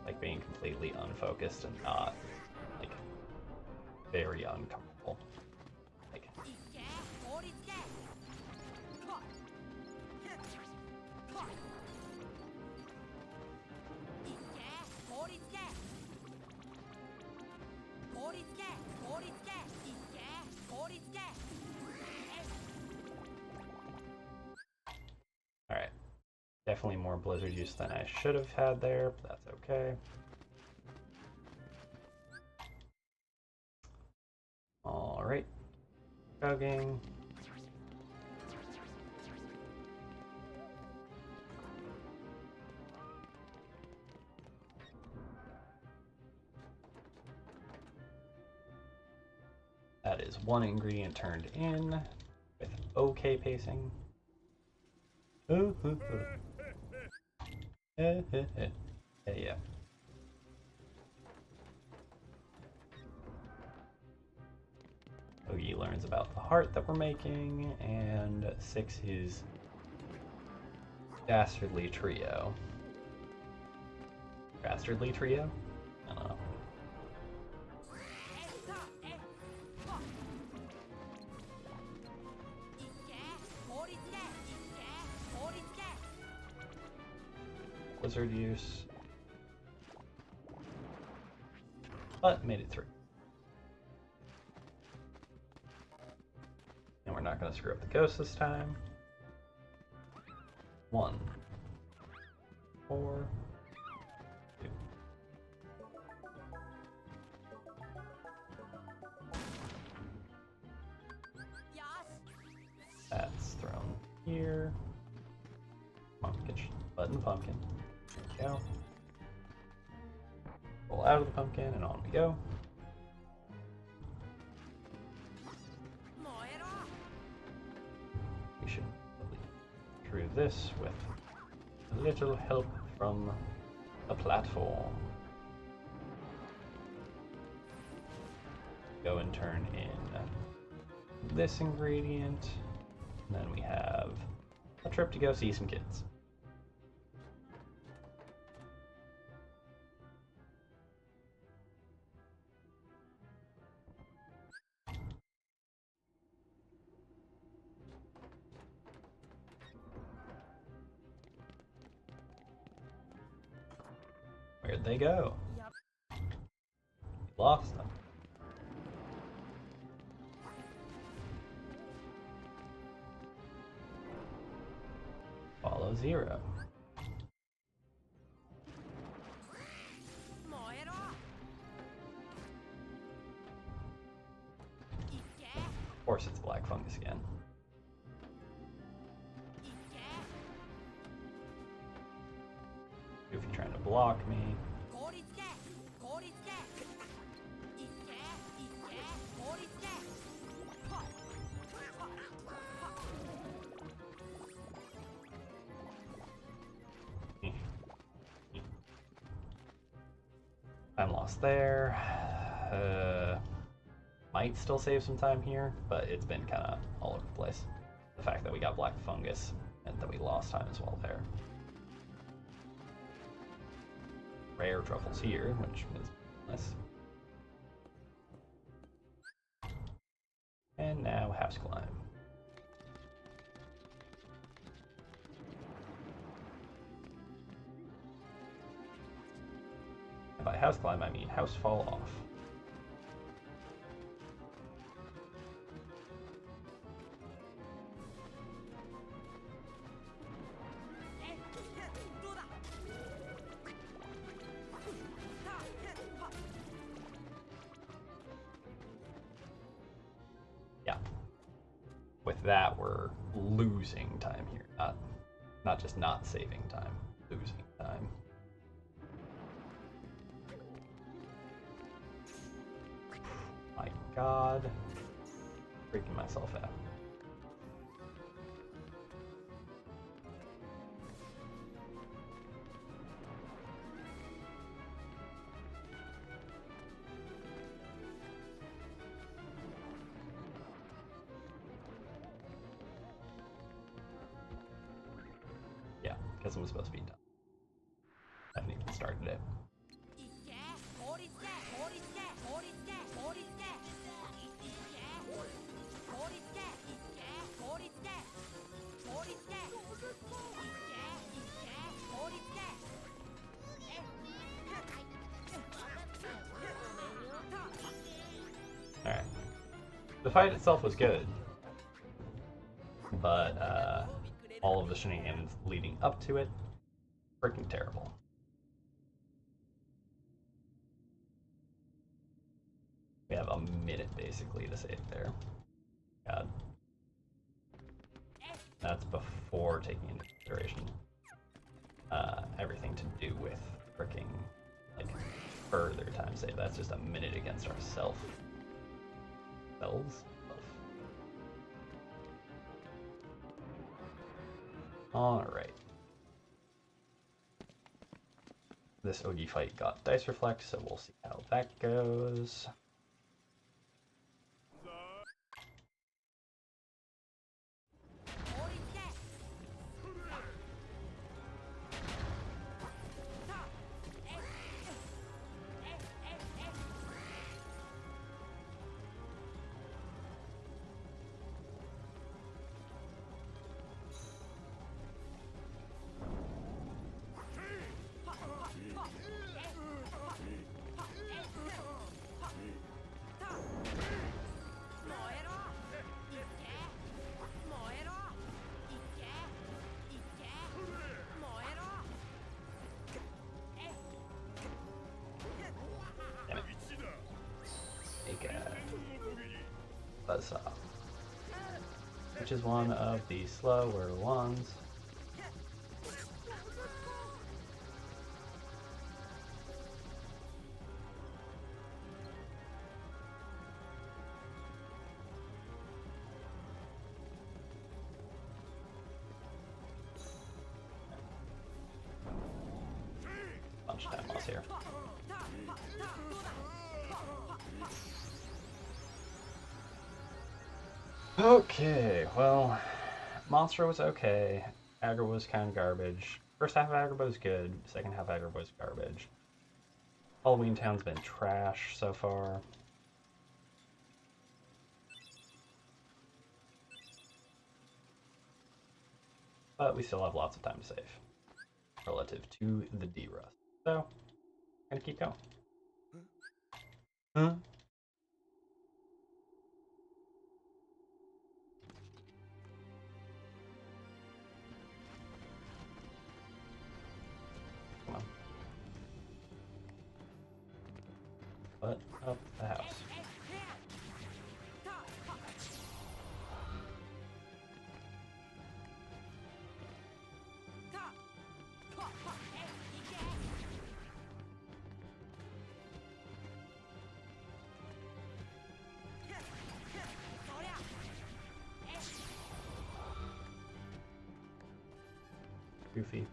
like being completely unfocused and not like very uncomfortable. Like alright. Definitely more blizzard use than I should have had there, but that's okay. Alright. Chugging. That is one ingredient turned in with okay pacing. Yeah. Ogie learns about the heart that we're making, and 6 is Dastardly Trio. Dastardly Trio? I don't know. Blizzard use. But made it through. And we're not going to screw up the ghost this time. 1, 4, 2. That's thrown here. Come on, get your button pumpkin. There we go. Roll out of the pumpkin and on we go. We should get through this with a little help from the platform. Go and turn in this ingredient, and then we have a trip to go see some kids. Where'd they go? We lost them. Follow 0. Of course it's black fungus again. Goofy trying to block me. Time lost there. Might still save some time here, but it's been kind of all over the place. The fact that we got black fungus meant that we lost time as well there. Rare truffles here, which is nice. And now house climb. And by house climb, I mean house fall off. Yeah. With that, we're losing time here. Not just not saving time, losing time. My god. Freaking myself out. Yeah, because it was supposed to be done. I haven't even started it. Alright. The fight itself was good, but all of the shenanigans leading up to it, freaking terrible. We have a minute basically to save there. God. That's before taking into consideration everything to do with freaking like further time save. That's just a minute against ourselves. Alright. This Ogi fight got dice reflect, so we'll see how that goes. Buzzsaw, which is one of the slower ones. Bunch of time loss here. Okay, well, Monster was okay. Aggro was kind of garbage. First half of Aggro was good. Second half of Aggro was garbage. Halloween Town's been trash so far. But we still have lots of time to save relative to the derust. So, gonna keep going. Huh? Come on. But up the house. Goofy.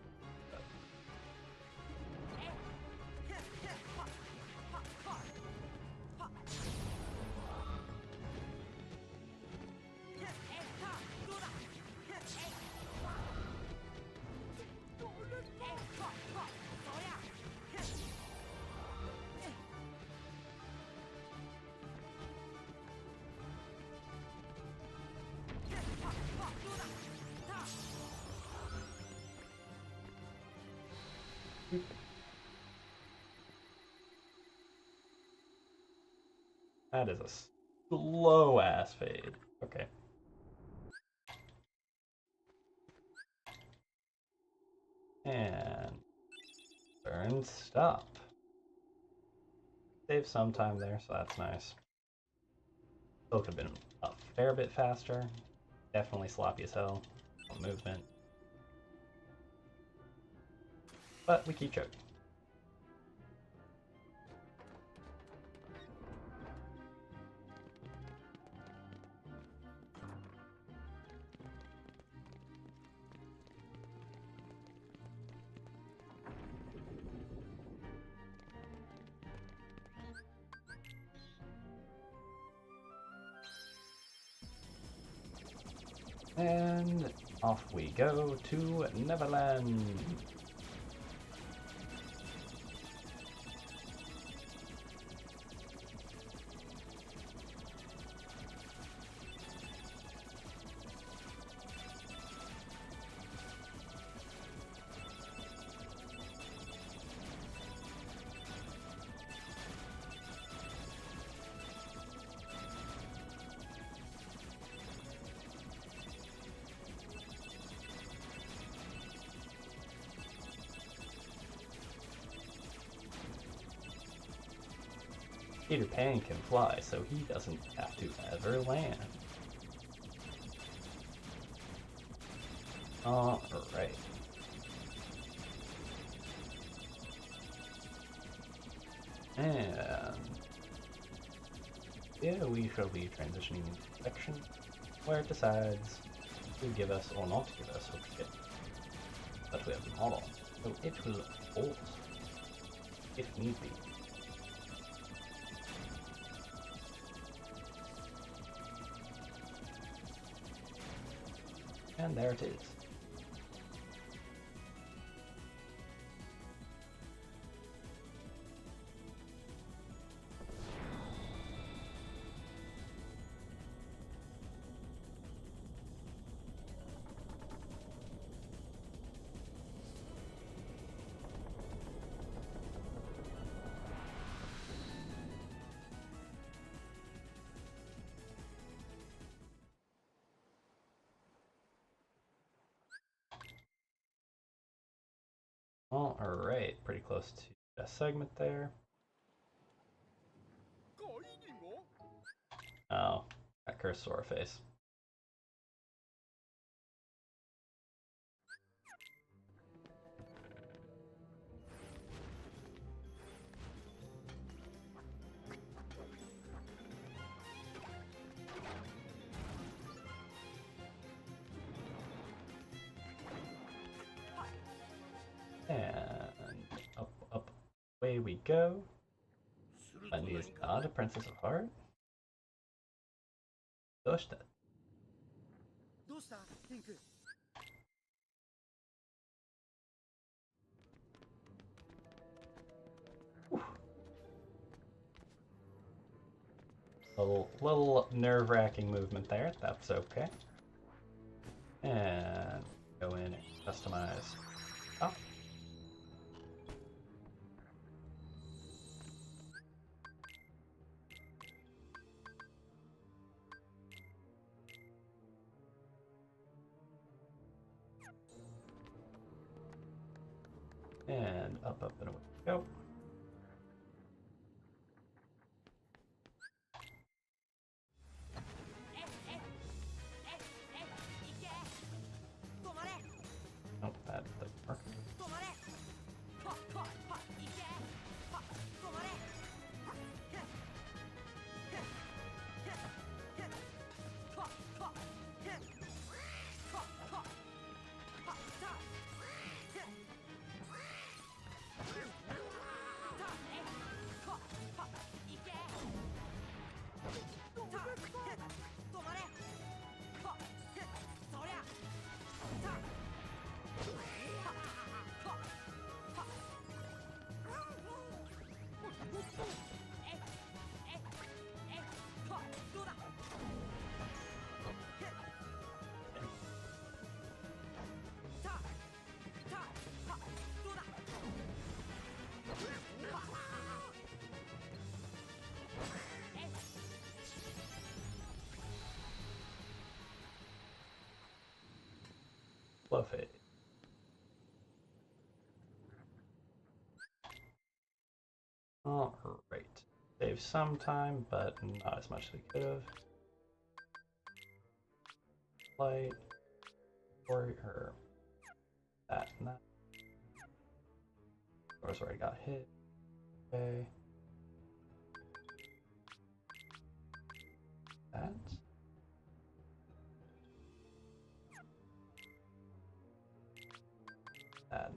That is a slow ass fade. Okay. And turn stop. Save some time there, so that's nice. Still could have been a fair bit faster. Definitely sloppy as hell on movement. But we keep choking. And off we go to Neverland. Peter Pan can fly, so he doesn't have to ever land. Alright. And yeah, we shall be transitioning into a section where it decides to give us or not to give us what we get. But we have the model, so it will pause if need be. And there it is. Alright, pretty close to a segment there. Oh, that cursed Sora face. And up, away we go. Wendy is not a princess of heart. Doshita. Little nerve-wracking movement there. That's okay. And go in and customize. Oh. And up, and away we go. Oh, that doesn't work. Love it. Alright. Save some time, but not as much as we could have. Light, or that and that. Doors already got hit. Okay. That. That.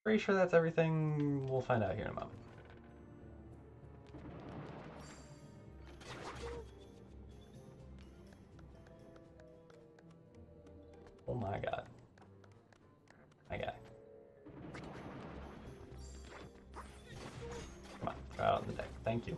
Pretty sure that's everything. We'll find out here in a moment. Oh my god. My guy. Come on, try out on the deck. Thank you.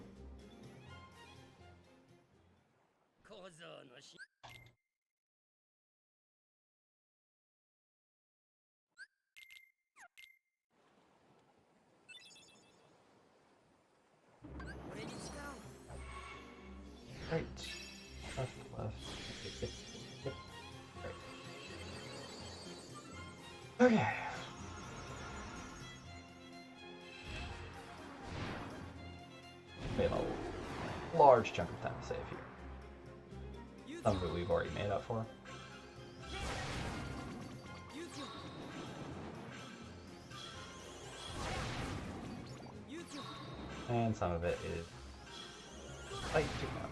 Right. Left, left. Yep. Right. Okay. We have a large chunk of time to save here. Some of it we've already made up for. And some of it is fight to come.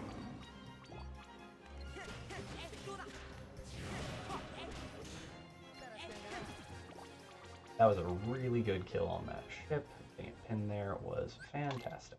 That was a really good kill on that ship. Getting a pin there was fantastic.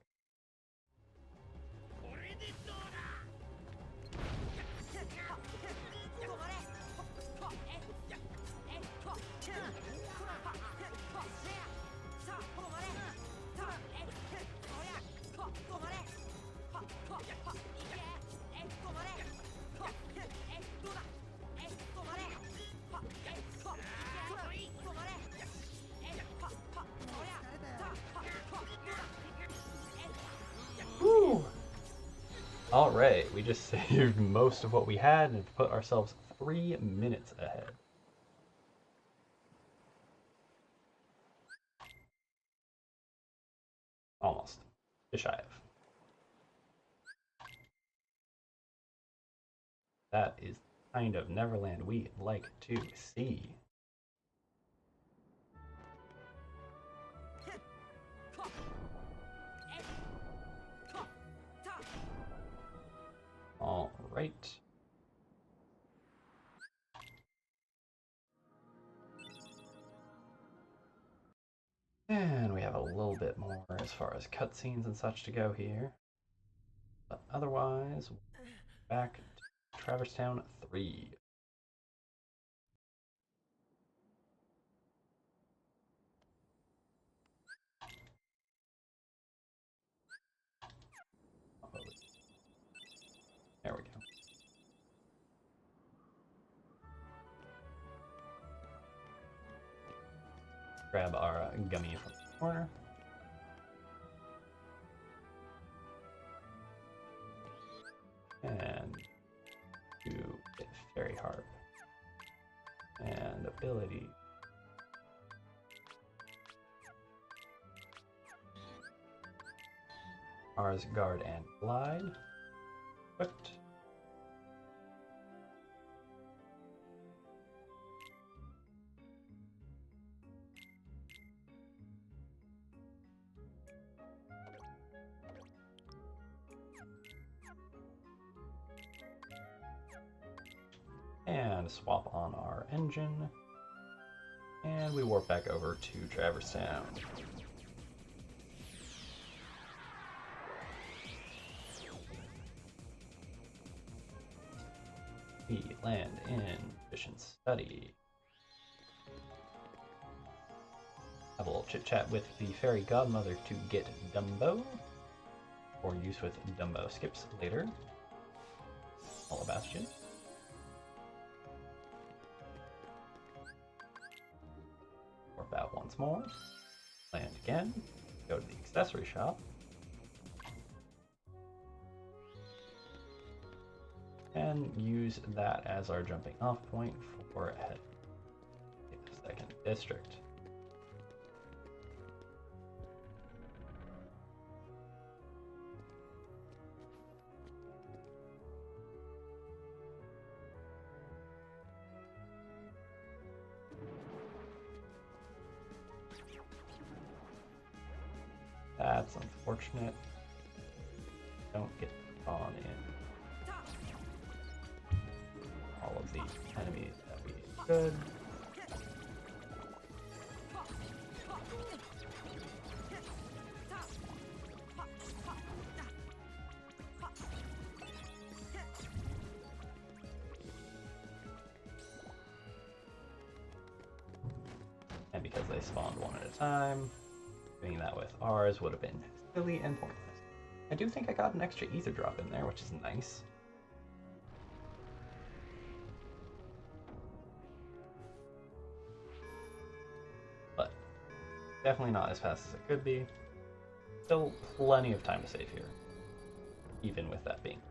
Alright, we just saved most of what we had and put ourselves 3 minutes ahead. Almost. Just shy of. That is the kind of Neverland we like to see. All right. And we have a little bit more as far as cutscenes and such to go here. But otherwise, back to Traverse Town 3. There we go. Grab our gummy from the corner. And do get Fairy Harp. And ability. Mars Guard and Glide. Equipped. And swap on our engine. And we warp back over to Traverse Town. We land in Mission Study. Have a little chit chat with the fairy godmother to get Dumbo, for use with Dumbo skips later. Hollow Bastion. Warp out once more. Land again. Go to the accessory shop. and use that as our jumping off point for head the second district. That's unfortunate. Don't get drawn in all of the enemies that we could. And because they spawned one at a time, doing that with ours would have been silly and pointless. I do think I got an extra ether drop in there, which is nice. But definitely not as fast as it could be. Still plenty of time to save here, even with that being.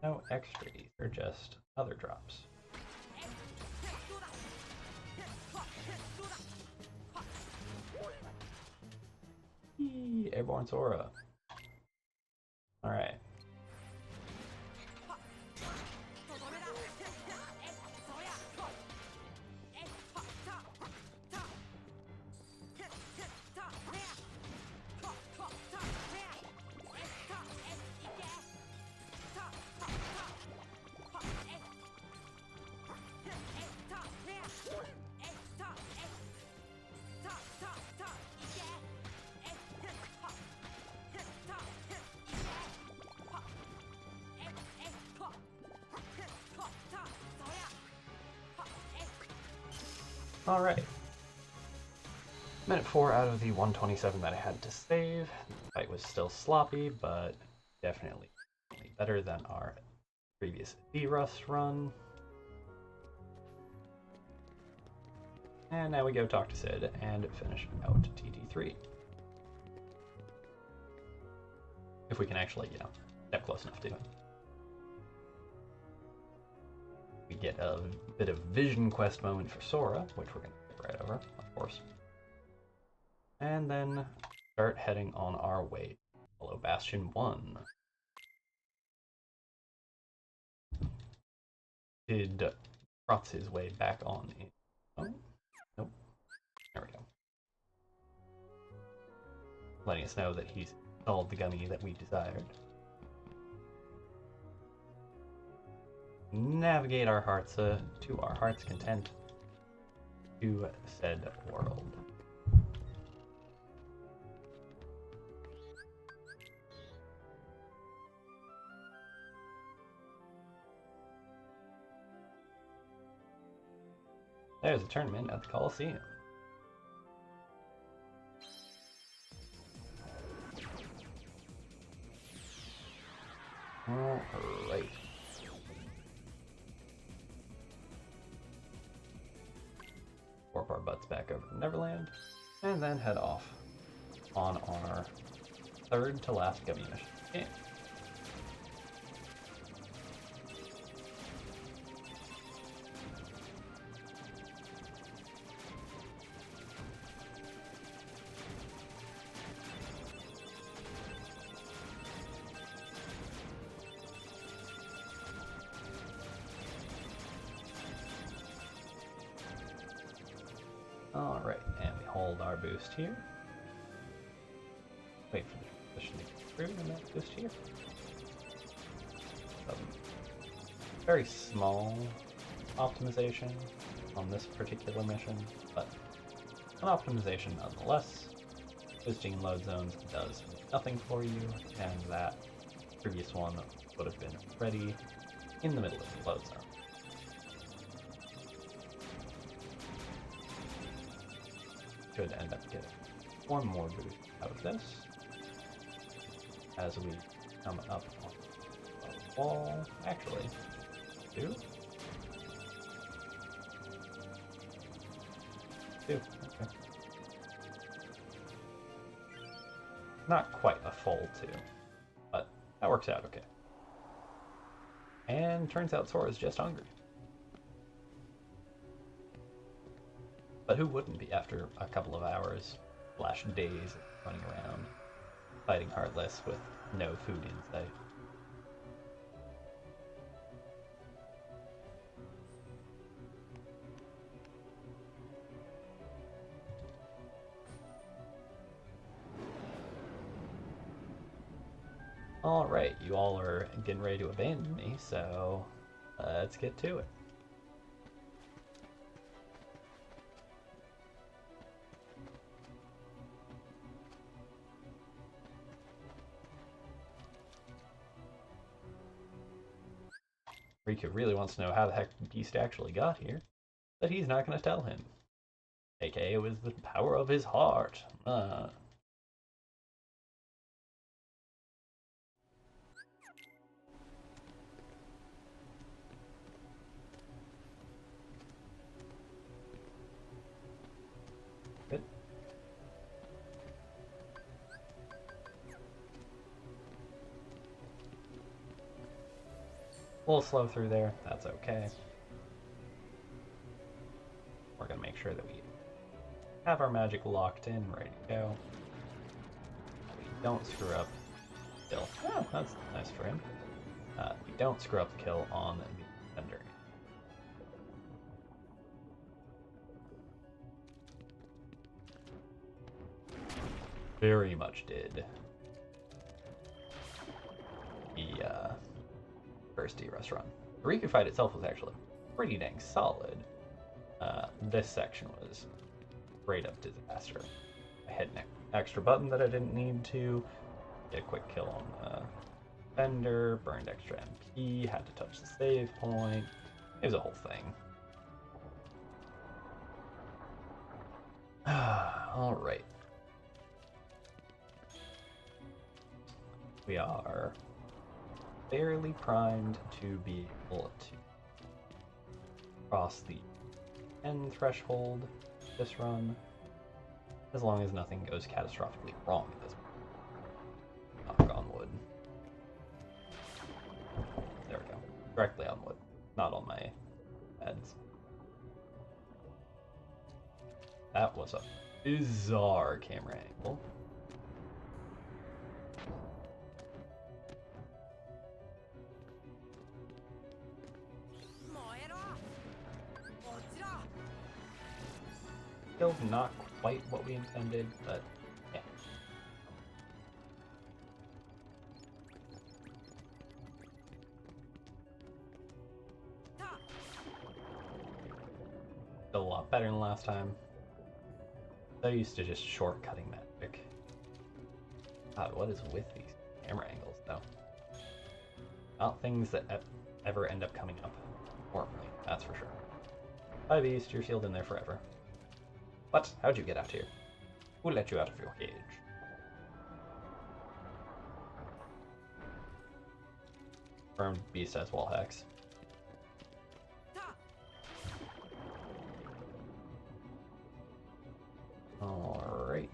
No extra ether, just other drops. Eee, airborne Sora. Alright. Alright. Minute 4 out of the 127 that I had to save. The fight was still sloppy, but definitely better than our previous derust run. And now we go talk to Sid and finish out TT3. If we can actually, step close enough to him. We get a bit of vision quest moment for Sora, which we're going to skip right over, of course. And then start heading on our way. Hello, Bastion 1. Did Trotz his way back on in? Oh, nope. There we go. Letting us know that he's installed the gummy that we desired. Navigate our hearts to our heart's content to said world. There's a tournament at the Coliseum. Alright. Warp our butts back over to Neverland, and then head off on our third to last gummy mission game. Alright, and we hold our boost here. Wait for the transition to get through and then boost here. Very small optimization on this particular mission, but an optimization nonetheless. Boosting load zones does nothing for you, and that previous one would have been ready in the middle of the load zone. Should end up getting one more boost out of this as we come up on level wall. Actually, two? Two, okay. Not quite a full two, but that works out okay. And turns out Sora's just hungry. But who wouldn't be after a couple of hours, / days running around, fighting Heartless with no food in sight? Alright, you all are getting ready to abandon me, so let's get to it. Riku really wants to know how the heck Beast actually got here, but he's not going to tell him. AKA, it was the power of his heart. Good. A little slow through there, that's okay. We're going to make sure that we have our magic locked in, ready to go. We don't screw up the kill. Oh, that's nice for him. We don't screw up the kill on the defender. Very much did. The first derust run. The Riku fight itself was actually pretty dang solid. This section was straight up disaster. I hit an extra button that I didn't need to. Did a quick kill on Fender, burned extra MP, had to touch the save point. It was a whole thing. Alright. We are fairly primed to be able to cross the end threshold this run, as long as nothing goes catastrophically wrong at this point. Knock on wood. There we go. Directly on wood, not on my heads. That was a bizarre camera angle. Still not quite what we intended, but yeah. Still a lot better than last time. So used to just shortcutting magic. God, what is with these camera angles, though? Not things that ever end up coming up normally, that's for sure. Bye, Beast, you're sealed in there forever. What? How'd you get out here? Who let you out of your cage? Confirmed Beast has wall hacks. Alright.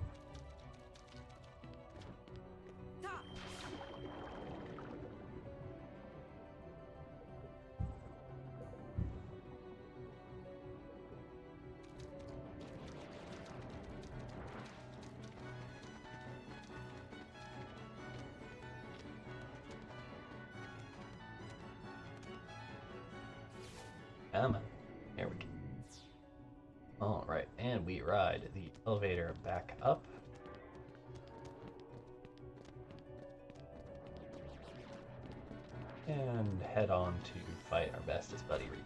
There we go. Alright, and we ride the elevator back up. And head on to fight our bestest buddy Reed.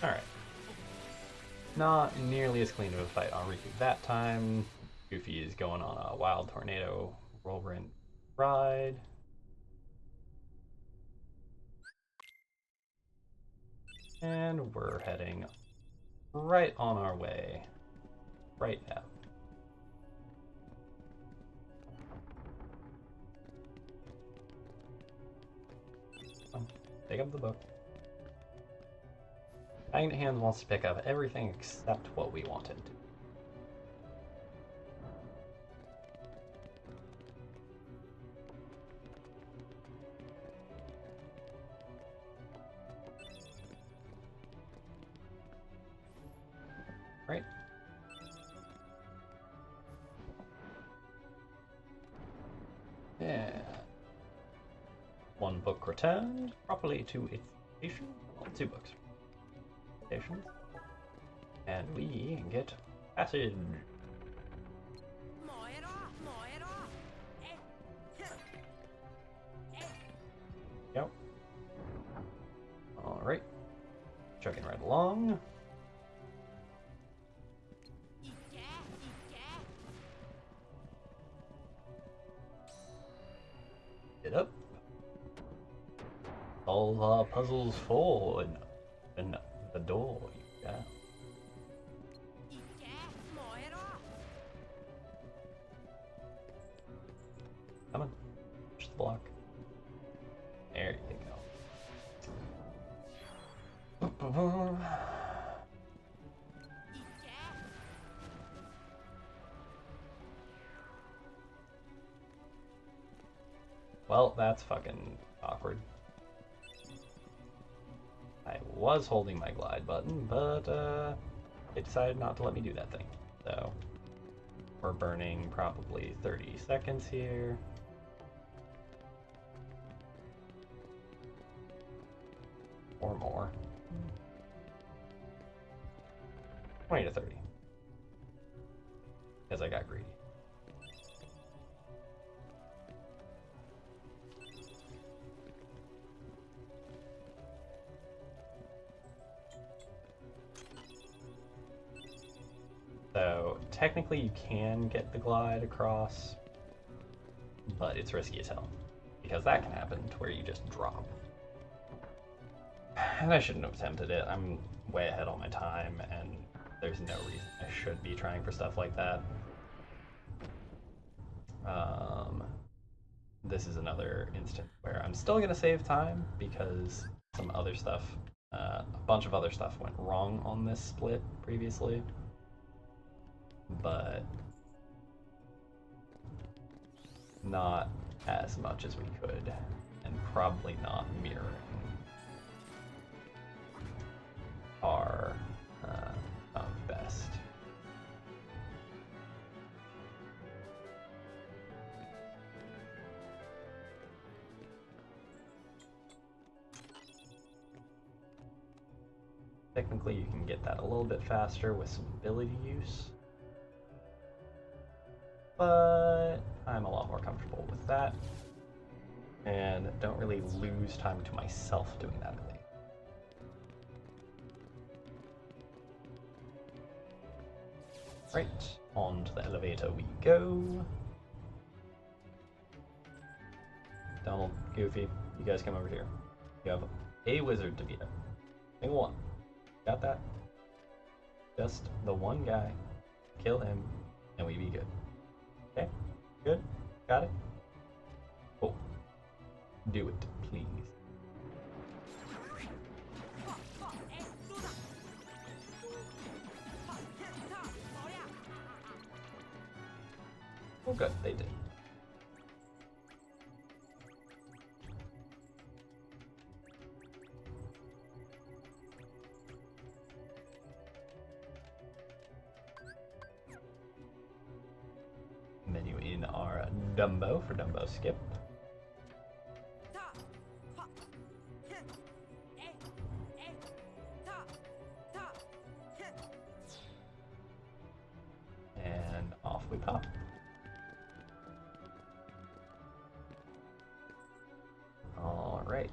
Alright. Not nearly as clean of a fight on Riku that time. Goofy is going on a wild tornado whirlwind ride. And we're heading right on our way. Right now. Pick up the book. Magnet Hands wants to pick up everything except what we wanted. Right? Yeah. One book returned properly to its station. Well, two books. Stations. And we get passage. Yep. Alright. Chugging right along. Get up. Solve our puzzles for and open the door. Yeah. Come on. Push the block. There you go. Well, that's fucking awkward. I was holding my glide button, but it decided not to let me do that thing. So we're burning probably 30 seconds here. Or more. 20 to 30. Because I got greedy. So technically you can get the glide across, but it's risky as hell. Because that can happen to where you just drop. And I shouldn't have attempted it. I'm way ahead on my time, and there's no reason I should be trying for stuff like that. This is another instance where I'm still going to save time because some other stuff, a bunch of other stuff went wrong on this split previously. But not as much as we could, and probably not mirroring our best. Technically, you can get that a little bit faster with some ability use, but I'm a lot more comfortable with that, and don't really lose time to myself doing that ability. Right, on to the elevator we go. Donald, Goofy, you guys come over here. You have a wizard to beat up. Single one. Got that? Just the one guy. Kill him, and we be good. Okay? Good? Got it? Cool. Do it, please. Oh good, they did. Menu in our Dumbo for Dumbo skip. And off we pop. All right.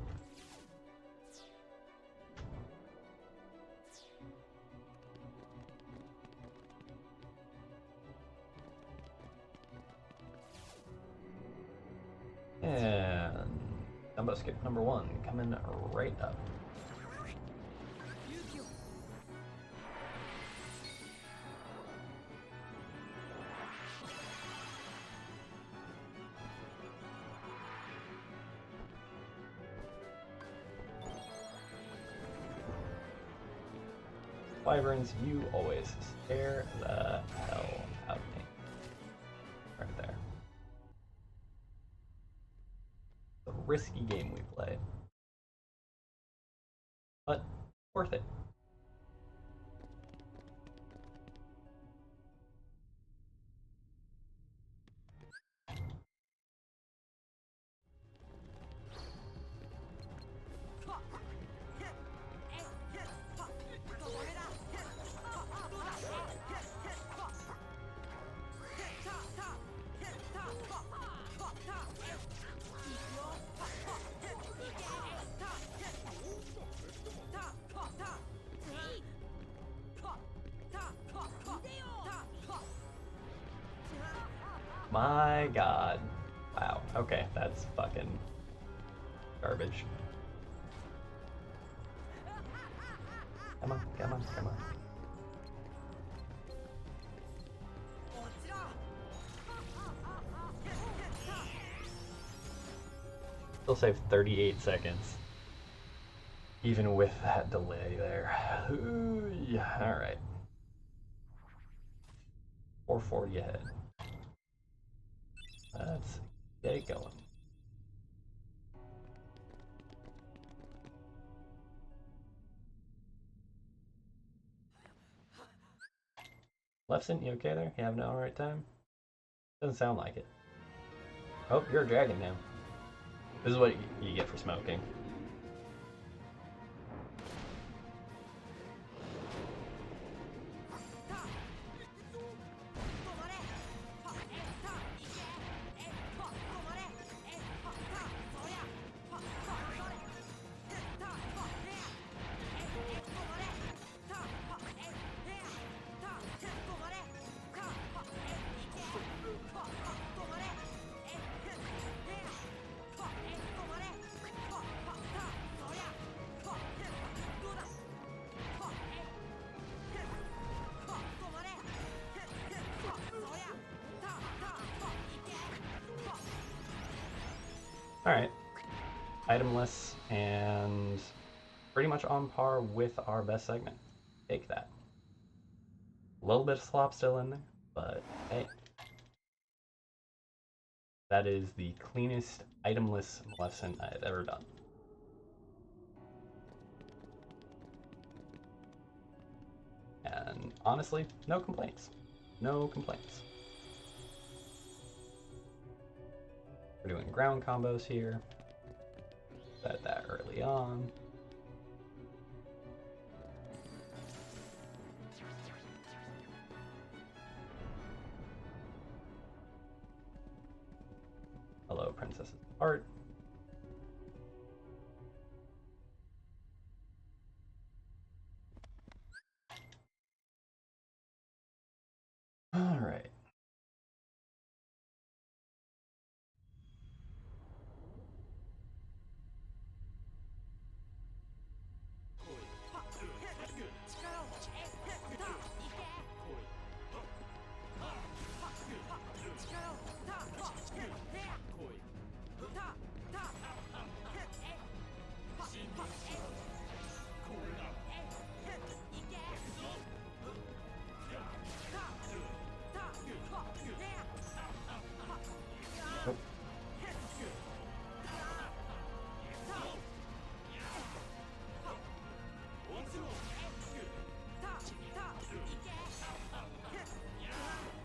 combo skip number 1 coming right up. Wyverns, you always scare the hell out of me. Right there. The risky game we play. But worth it. My god. Wow. Okay, that's fucking garbage. Come on, come on, come on. Still save 38 seconds. Even with that delay there. Ooh, yeah, alright. 440 ahead. Let's get it going. Lefson, you okay there? You having an alright time? Doesn't sound like it. Oh, you're a dragon now. This is what you get for smoking. Alright, itemless and pretty much on par with our best segment. Take that. A little bit of slop still in there, but hey. That is the cleanest itemless Maleficent I've ever done. And honestly, no complaints. No complaints. We're doing ground combos here. Set that early on. Hello, Princess's Heart. All right.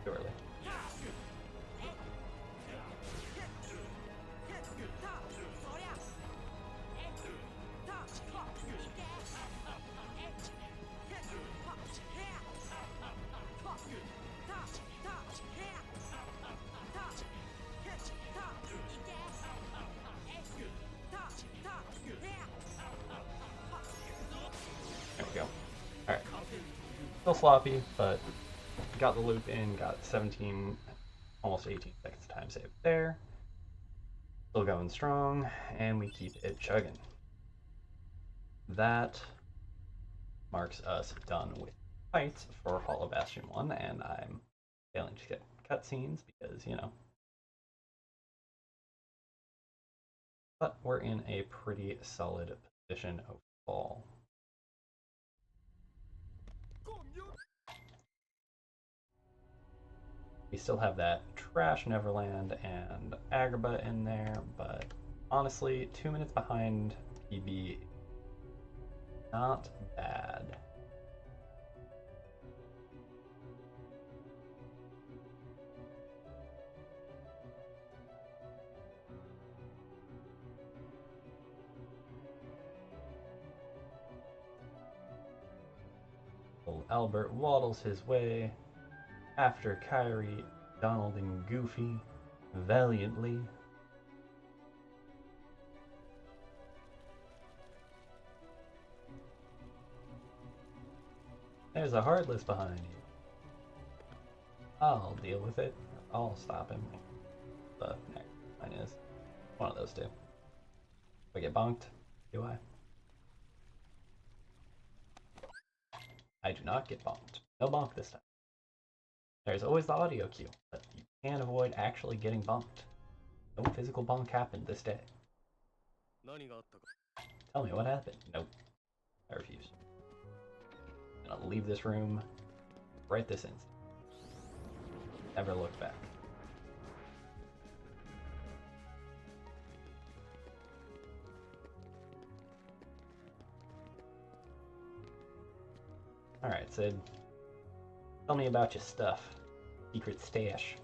Surely. There we go. Alright. Still sloppy, but got the loop in, got 17, almost 18 seconds time saved there. Still going strong, and we keep it chugging. That marks us done with fights for Hollow Bastion 1, and I'm failing to get cutscenes because, you know. But we're in a pretty solid position overall. We still have that trash Neverland and Agrabah in there, but honestly, 2 minutes behind PB, not bad. Old Albert waddles his way after Kyrie, Donald, and Goofy valiantly. There's a Heartless behind you. I'll deal with it. I'll stop him. The next line is one of those two. If I get bonked, do I? I do not get bonked. No bonk this time. There's always the audio cue, but you can't avoid actually getting bonked. No physical bonk happened this day. Tell me what happened. Nope. I refuse. I'm gonna leave this room right this instant. Never look back. Alright, Sid. Tell me about your stuff. Secret stash.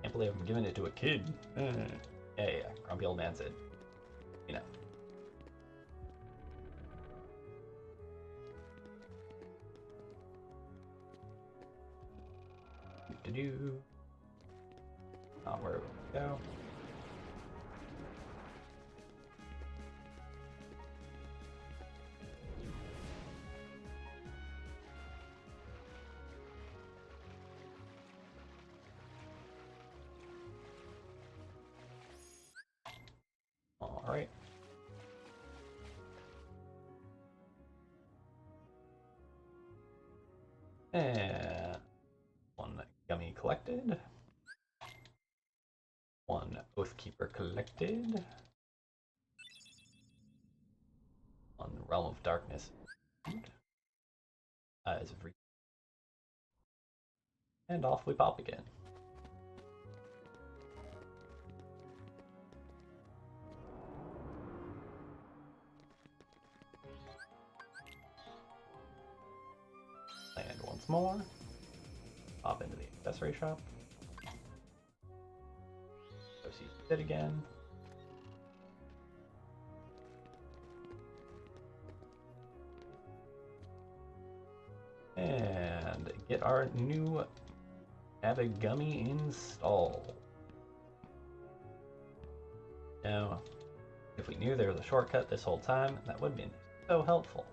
Can't believe I'm giving it to a kid. Yeah, grumpy old man Sid. You know. Do-do-do. Not where we go. Alright. And one gummy collected. One Oathkeeper collected. One Realm of Darkness. Eyes of and off we pop again. And once more, pop into the accessory shop. Go see Sid again. And get our new Abigummy installed. Now, if we knew there was a shortcut this whole time, that would have been so helpful.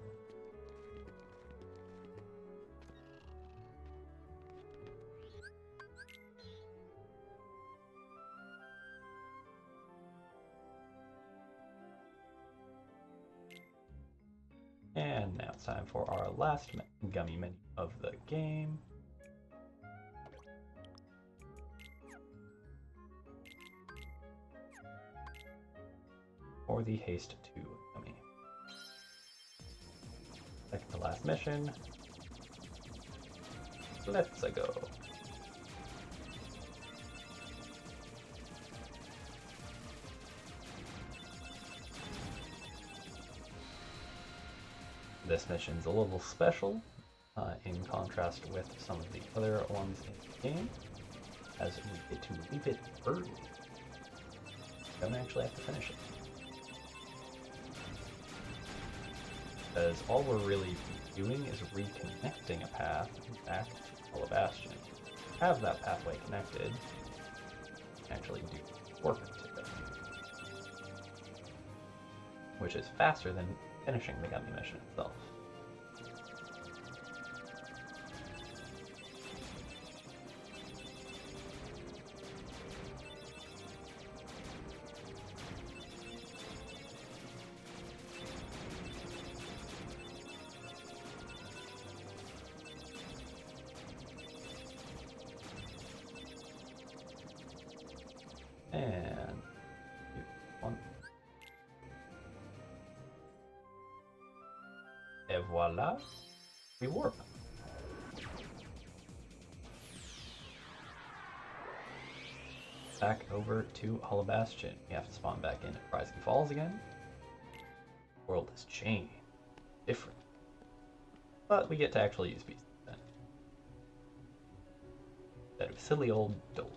And now it's time for our last gummy menu of the game. For the Haste 2 gummy. Second to last mission. Let's go. This mission's a little special, in contrast with some of the other ones in the game, as we get to leave it early. Don't actually have to finish it. Because all we're really doing is reconnecting a path back to Hollow Bastion. Have that pathway connected, actually do warp to it. Which is faster than finishing the gummy mission itself. voila, we warp. Back over to Hollow Bastion. We have to spawn back in at Rising Falls again. World has changed. Different. But we get to actually use pieces then. Instead of silly old doling.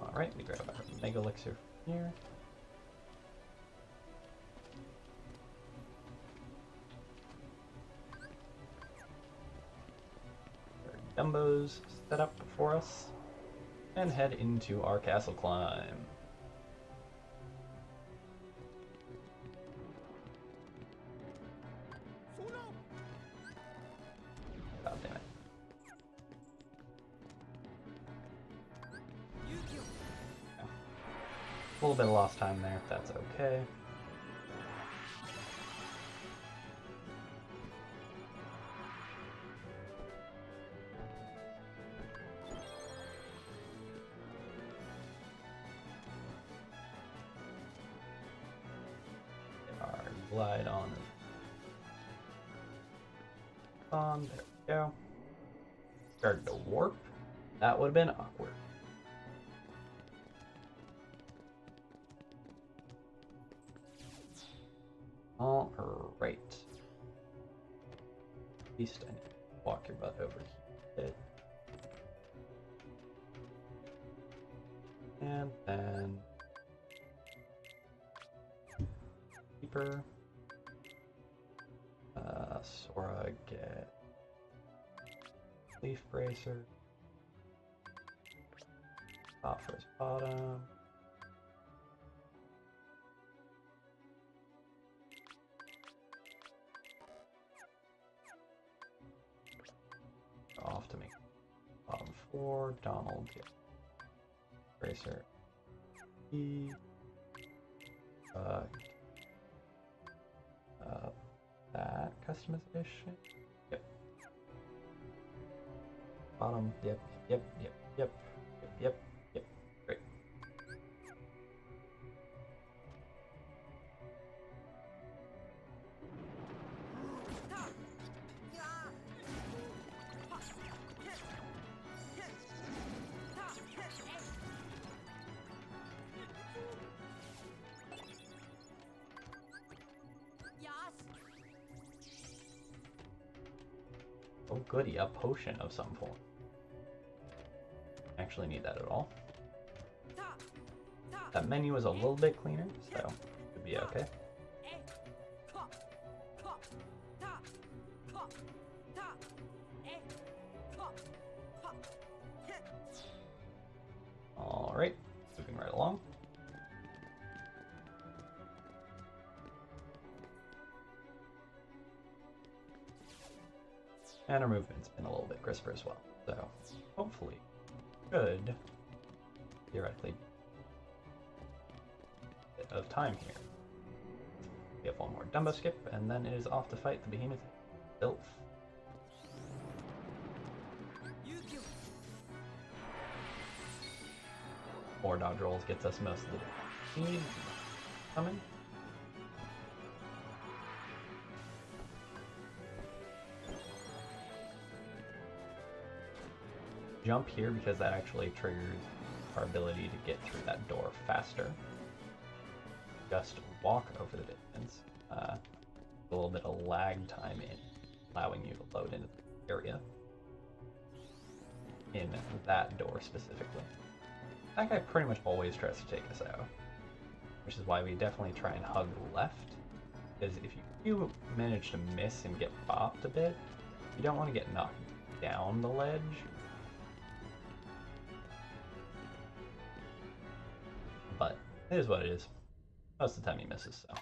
Alright, we grab our Mega Elixir from here. Our Dumbos set up for us. And head into our castle climb. God damn it. A little bit of lost time there, that's okay. Get our glide on. There we go. Started to warp. That would have been awkward. Alright. At least I need to walk your butt over here. And then Keeper. Sora get Leaf Bracer. Top for his bottom. Off to make bottom 4. Donald get Bracer. That customization. Yep. Bottom. Yep. Great. Oh goody, a potion of some form. Actually need that at all. That menu is a little bit cleaner, so should be okay. Alright, moving right along. And our movement's been a little bit crisper as well, so hopefully should theoretically bit of time here. We have one more Dumbo skip, and then it is off to fight the behemoth Filth. More dodge rolls gets us most of the speed coming. Jump here because that actually triggers our ability to get through that door faster. Just walk over the distance. A little bit of lag time in allowing you to load into the area. In that door specifically. That guy pretty much always tries to take us out. Which is why we definitely try and hug left. Because if you manage to miss and get bopped a bit, you don't want to get knocked down the ledge. But it is what it is. Most of the time he misses, so.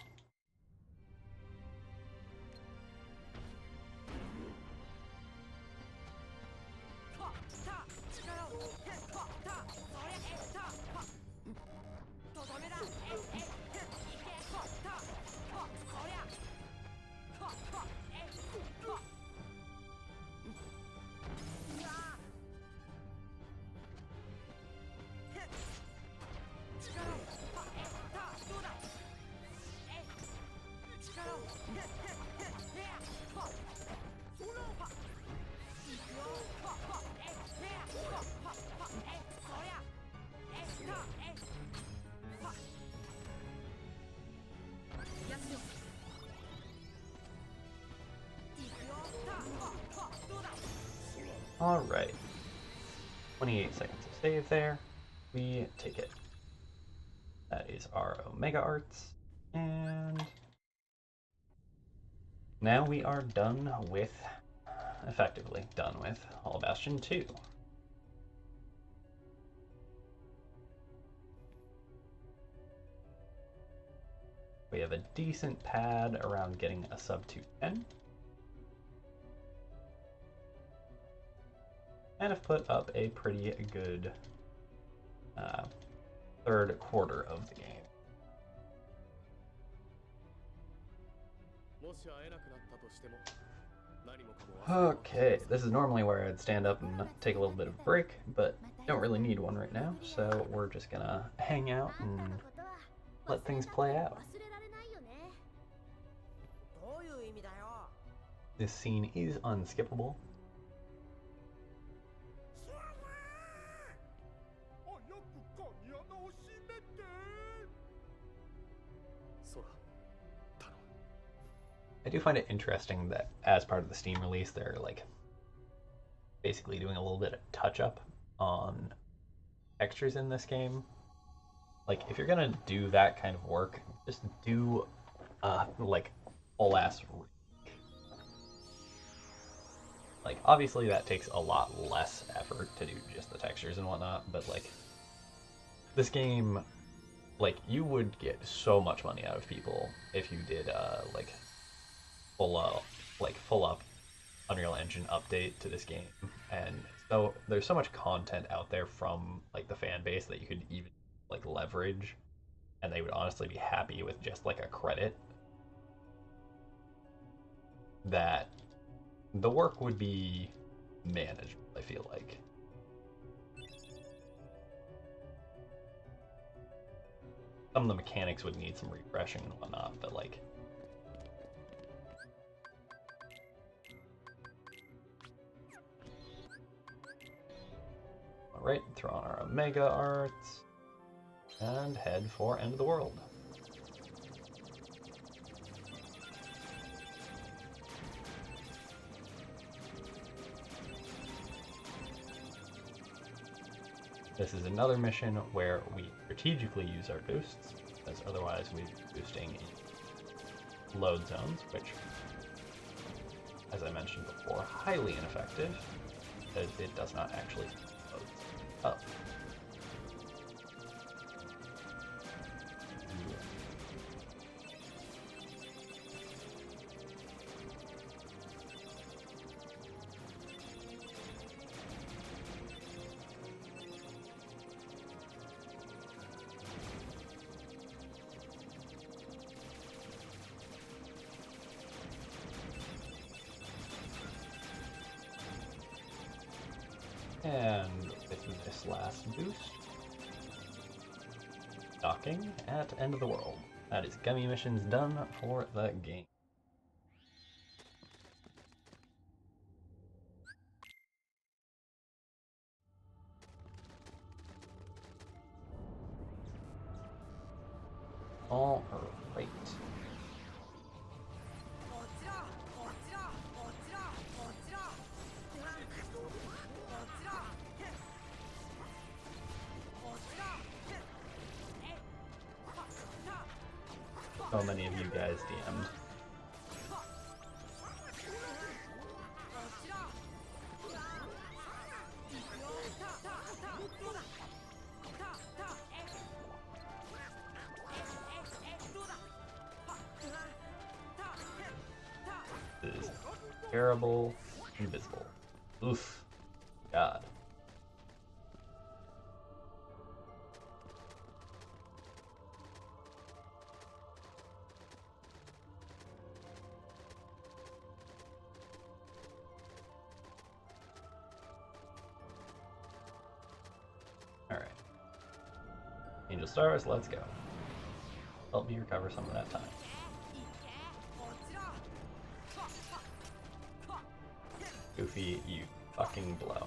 Alright. 28 seconds of save there. We take it. That is our Omega Arts. And now we are done with, effectively done with, Hall Bastion 2. We have a decent pad around getting a sub 210. And have put up a pretty good third quarter of the game. Okay, this is normally where I'd stand up and take a little bit of a break, but don't really need one right now, so we're just gonna hang out and let things play out. This scene is unskippable. I do find it interesting that as part of the Steam release, they're like basically doing a little bit of touch up on textures in this game. Like, if you're gonna do that kind of work, just do like whole ass remake. Like, obviously that takes a lot less effort to do just the textures and whatnot, but like this game, like, you would get so much money out of people if you did like full up Unreal Engine update to this game. And so there's so much content out there from like the fan base that you could even like leverage, and they would honestly be happy with just like a credit, that the work would be manageable, I feel like. Some of the mechanics would need some refreshing and whatnot, but like, alright, throw on our Omega Arts, and head for End of the World. This is another mission where we strategically use our boosts, because otherwise we'd be boosting in load zones, which, as I mentioned before, highly ineffective, because it does not actually load up. And with this last boost, docking at End of the World. That is Gummy missions done for the game. All right. So many of you guys DM'd. This is terrible, invisible. Oof. God. Alright. Angel Stars, let's go. Help me recover some of that time. Goofy, you fucking blow.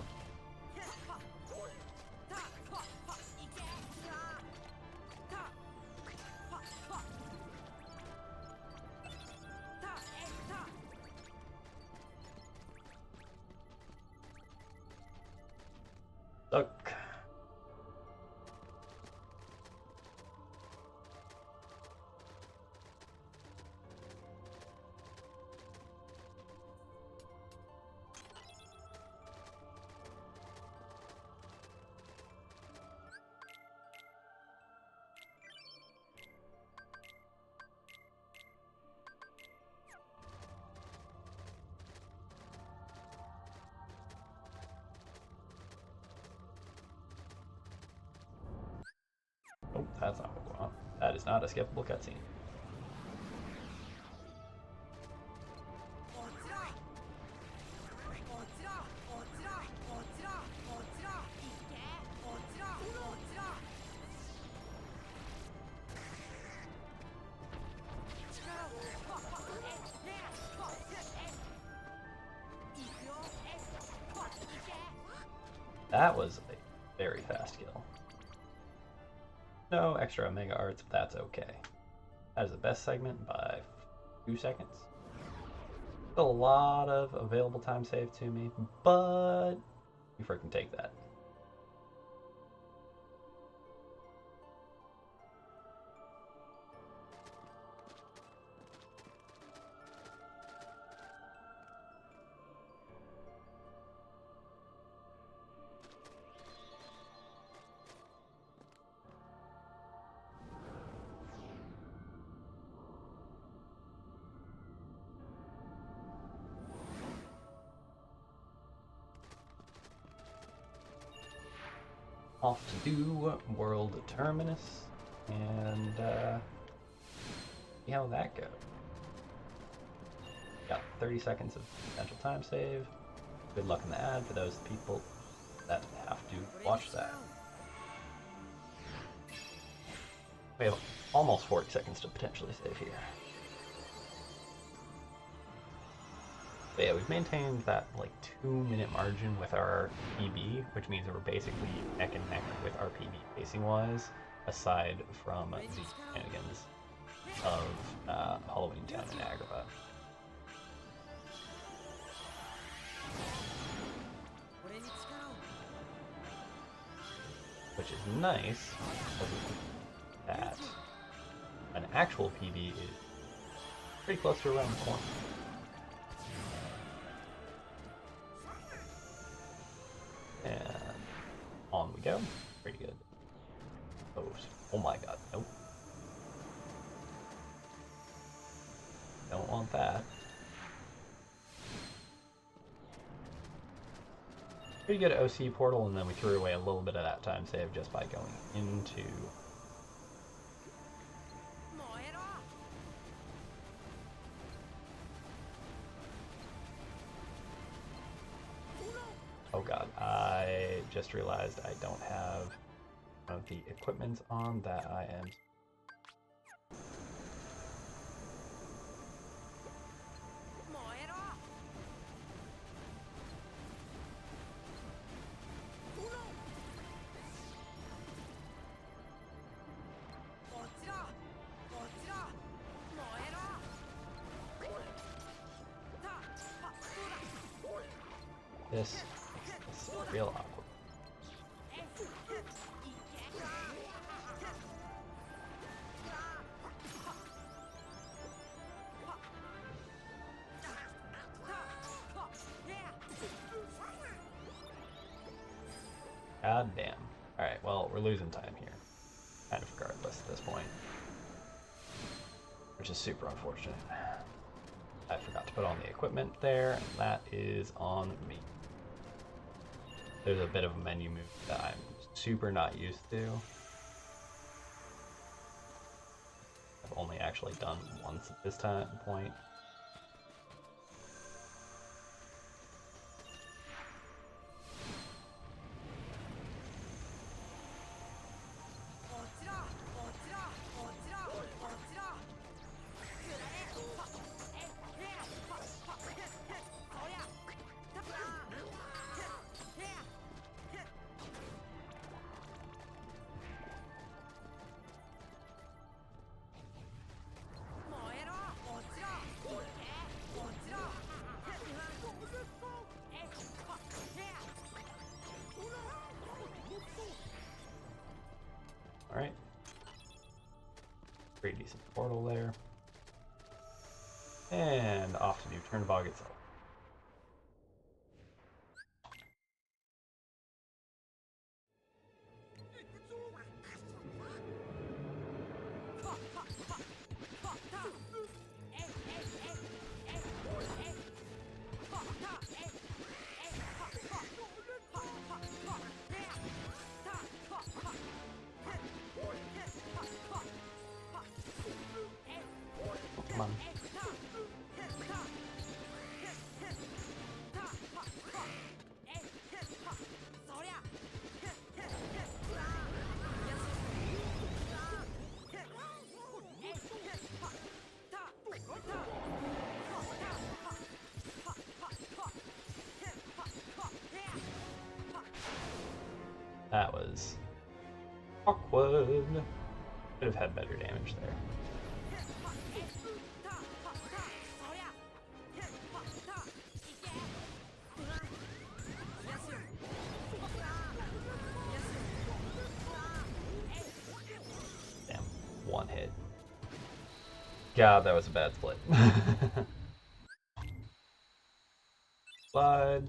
That's not what we want. That is not a skippable cutscene. That was a very fast kill. No extra Omega Arts, but that's okay. That is the best segment by 2 seconds. Still a lot of available time saved to me, but you freaking take that. Off to do World Terminus and see how that goes. Got 30 seconds of potential time save. Good luck in the ad for those people that have to watch that. We have almost 40 seconds to potentially save here. But yeah, we've maintained that like 2-minute margin with our PB, which means that we're basically neck and neck with our PB pacing wise, aside from the shenanigans of Halloween Town and Agrabah. Which is nice, that an actual PB is pretty close to around the corner. And on we go. Pretty good. Oh my god, nope. Don't want that. Pretty good OC portal, and then we threw away a little bit of that time save just by going into... Oh god, I just realized I don't have one of the equipments on that I am... This is real awkward. God damn. Alright, well, we're losing time here. Kind of regardless at this point. Which is super unfortunate. I forgot to put on the equipment there, and that is on me. There's a bit of a menu move that I'm super not used to. I've only actually done once at this point. Alright. Pretty decent portal there. And off to do Turnbog itself. That was awkward. Could have had better damage there. Damn, one hit. God, that was a bad split. Slide.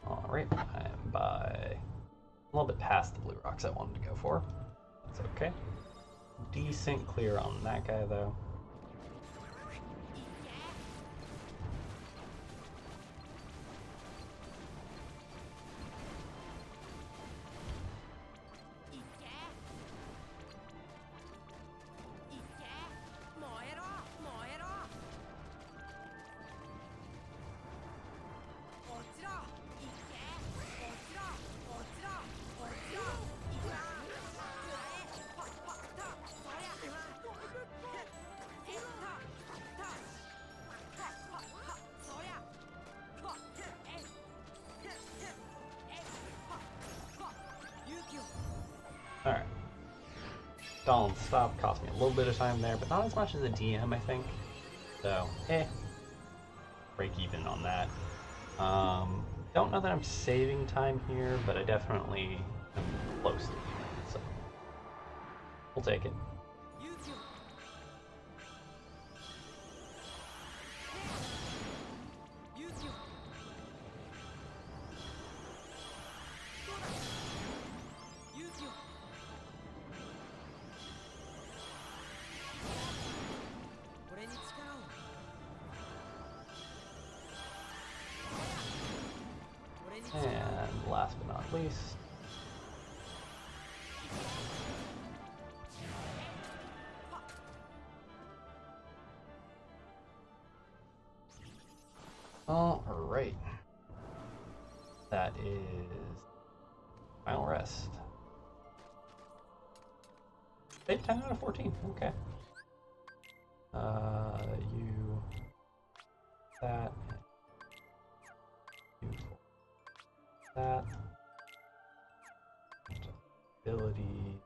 Alright, I am by a little bit past the blue rocks I wanted to go for. That's okay. Decent clear on that guy though. Alright. Dawn stop cost me a little bit of time there, but not as much as a DM, I think. So, break even on that. Don't know that I'm saving time here, but I definitely am close to it, so we'll take it. And last but not least, alright, that is final rest. Save 10 out of 14, okay. You, that, you, that, ability,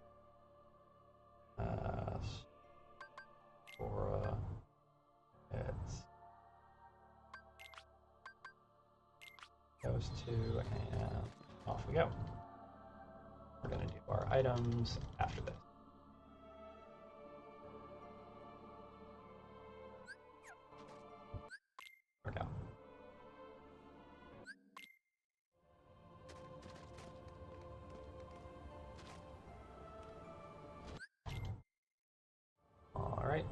Sora, it's those two, and off we go. We're gonna do our items after this. Work out. All right.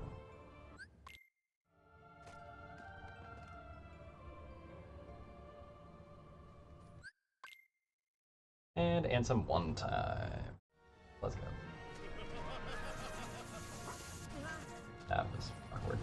And some one time. Let's go. That was awkward.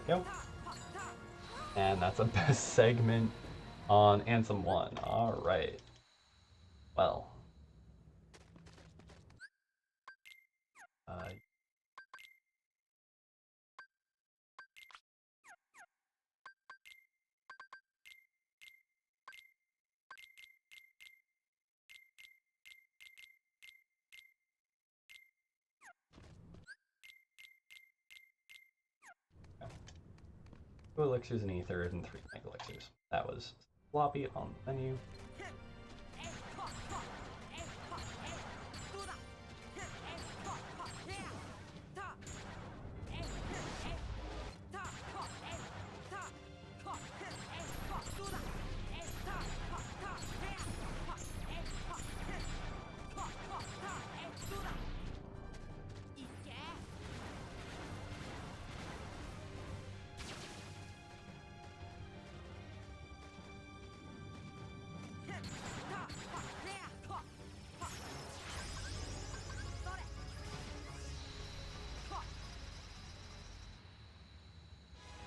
we go. And that's a best segment on Ansem 1. Alright. Well. Two elixirs and ethers and 3 mega elixirs. That was sloppy on the menu.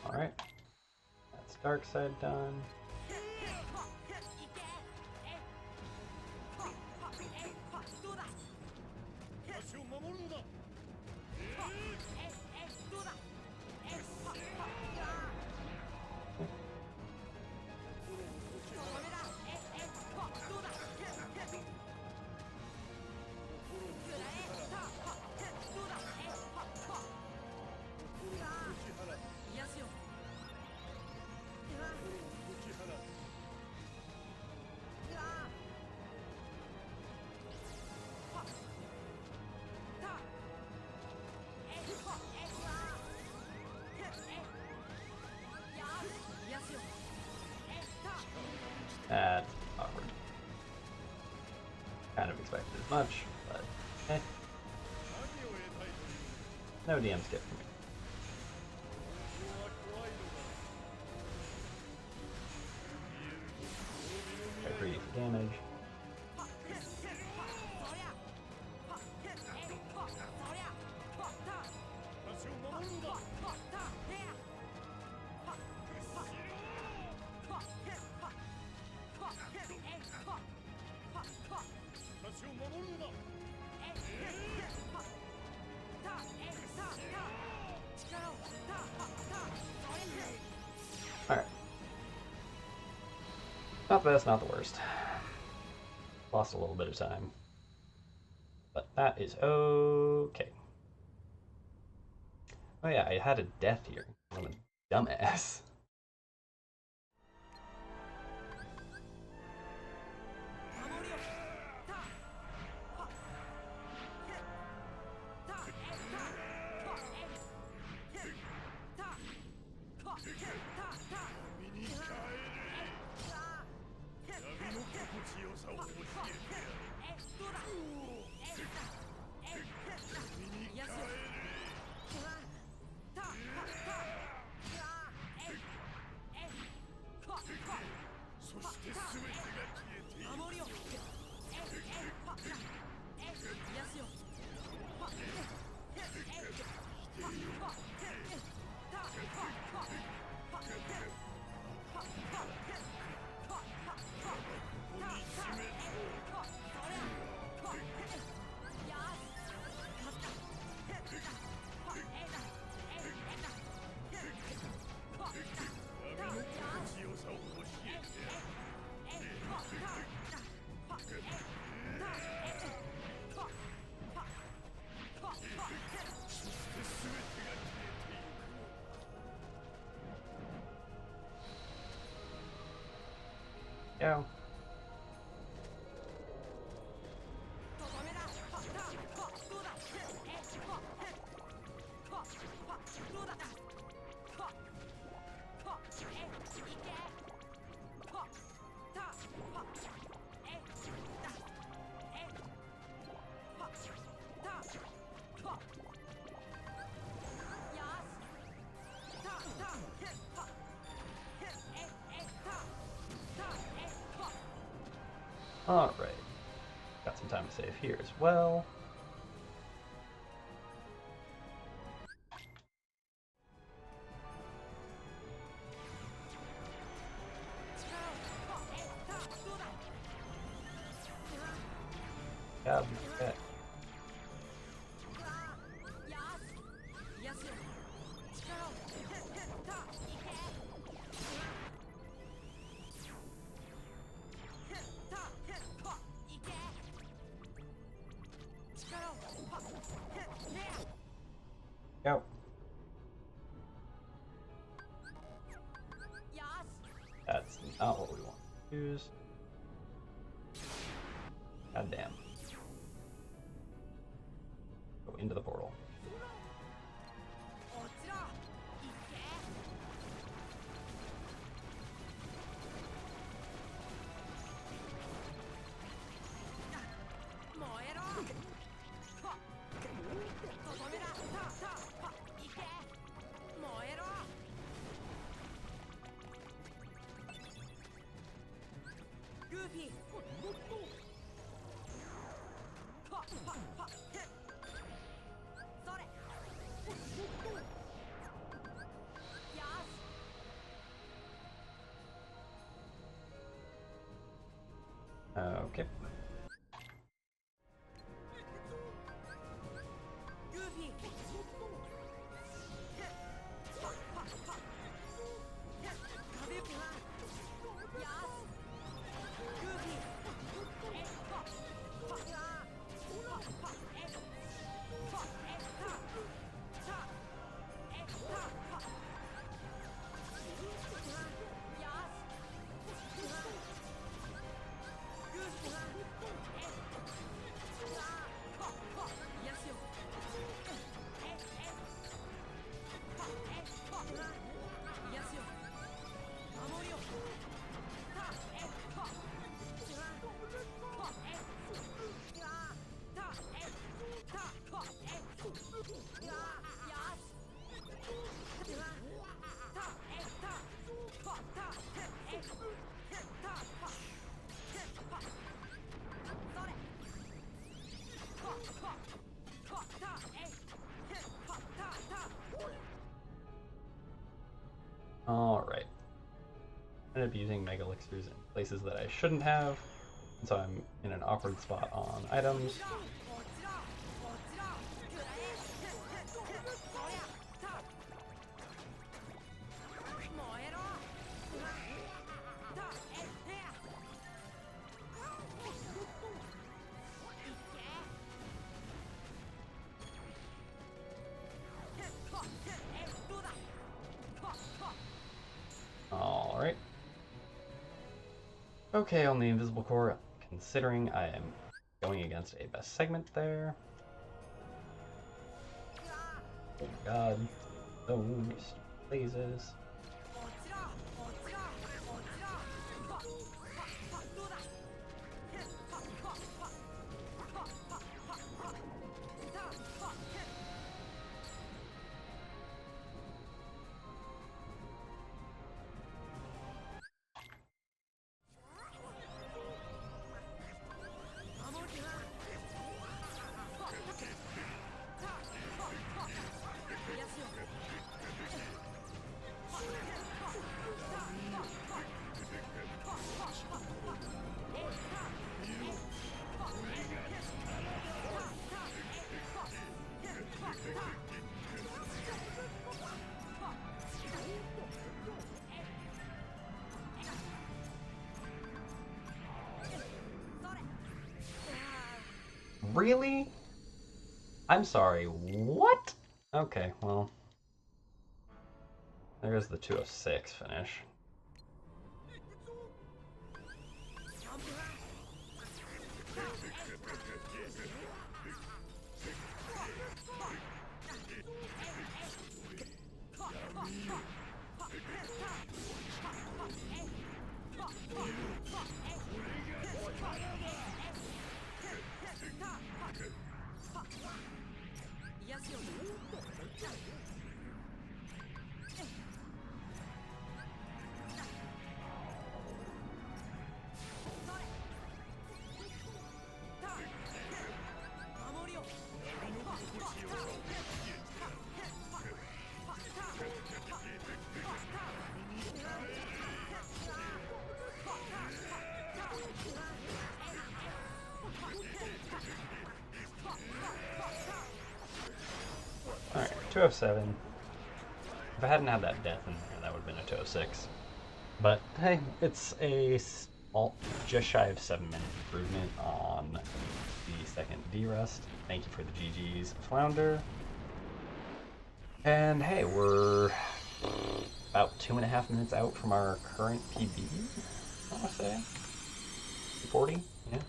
Alright. That's dark side done. That's awkward. Kind of expected as much, but eh. No DM skip for me. I agree for damage. Alright. Not the best, not the worst. Lost a little bit of time. But that is okay. Oh yeah, I had a death here. I'm a dumbass. Go. Alright. Got some time to save here as well. Yeah, okay. Go. That's not what we want to use. God damn. Go into the portal. Okay. Alright. Ended up using Mega Elixirs in places that I shouldn't have, and so I'm in an awkward spot on items. Alright. Okay, on the Invisible Core, considering I am going against a best segment there. Oh my god. Those lasers. Really? I'm sorry, what? Okay, well. There's the 206 finish. 207. If I hadn't had that death in there, that would have been a 206. But hey, it's a small, just shy of 7-minute improvement on the second derust. Thank you for the GGs, Flounder. And hey, we're about 2.5 minutes out from our current PB, I want to say. 40, yeah.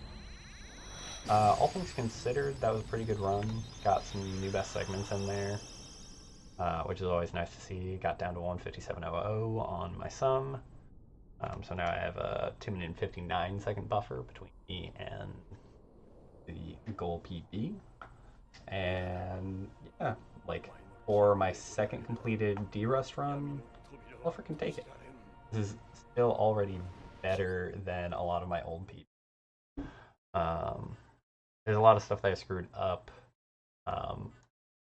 All things considered, that was a pretty good run. Got some new best segments in there, which is always nice to see. Got down to 157.00 on my sum. So now I have a 2 minute and 59 second buffer between me and the goal PB. And yeah, like for my second completed derust run, Fluffer can take it. This is still already better than a lot of my old PB. There's a lot of stuff that I screwed up.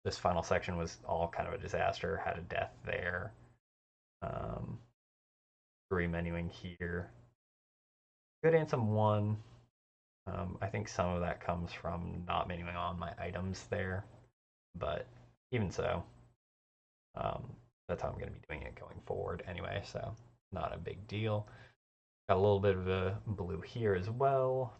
This final section was all kind of a disaster. Had a death there. Remenuing here. Good Ansem 1. I think some of that comes from not menuing on my items there, but even so, that's how I'm going to be doing it going forward anyway, so not a big deal. Got a little bit of a blue here as well.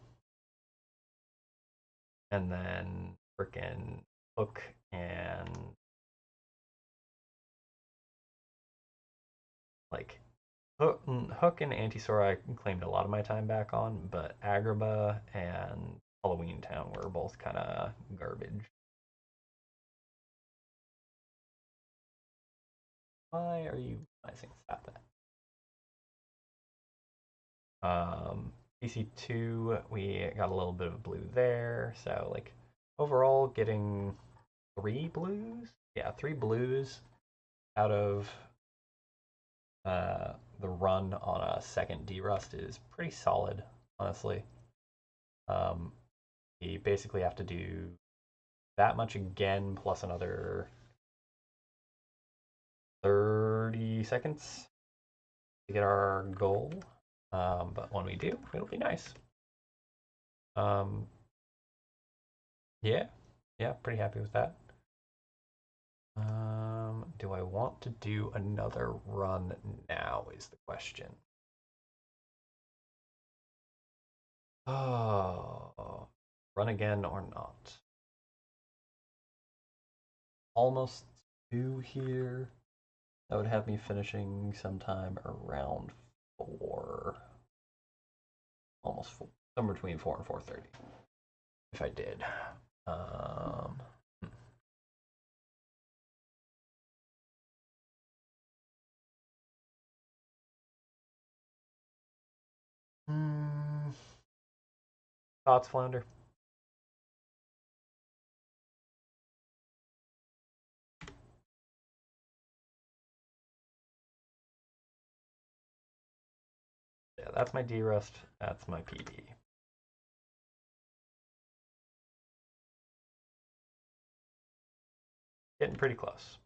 And then frickin' hook and like Hook and Antisaur I claimed a lot of my time back on, but Agrabah and Halloween Town were both kind of garbage. Why are you realizing? Stop that. PC2, we got a little bit of blue there, so like overall getting 3 blues? Yeah, 3 blues out of the run on a second derust is pretty solid, honestly. We basically have to do that much again plus another 30 seconds to get our goal. But when we do, it'll be nice. Yeah, pretty happy with that. Do I want to do another run now is the question. Oh, run again or not? Almost 2 here. That would have me finishing sometime around 4. Almost 4. Somewhere between 4 and 4:30. If I did. Thoughts, Flounder? Yeah, that's my derust. That's my PB. Getting pretty close.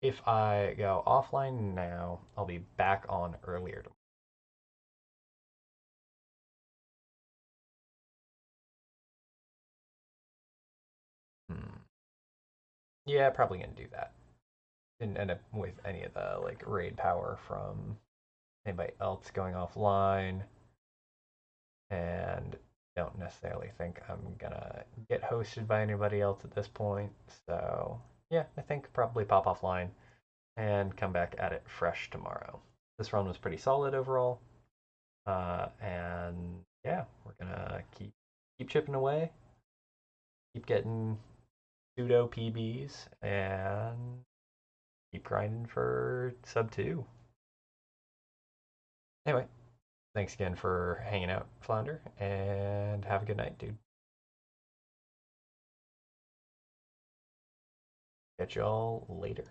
If I go offline now, I'll be back on earlier tomorrow. Yeah, probably gonna do that. Didn't end up with any of the like raid power from anybody else going offline, and don't necessarily think I'm gonna get hosted by anybody else at this point. So yeah, I think probably pop offline and come back at it fresh tomorrow. This run was pretty solid overall, and yeah, we're gonna keep chipping away, keep getting pseudo PBs, and keep grinding for sub 2. Anyway, thanks again for hanging out, Flounder, and have a good night, dude. Catch y'all later.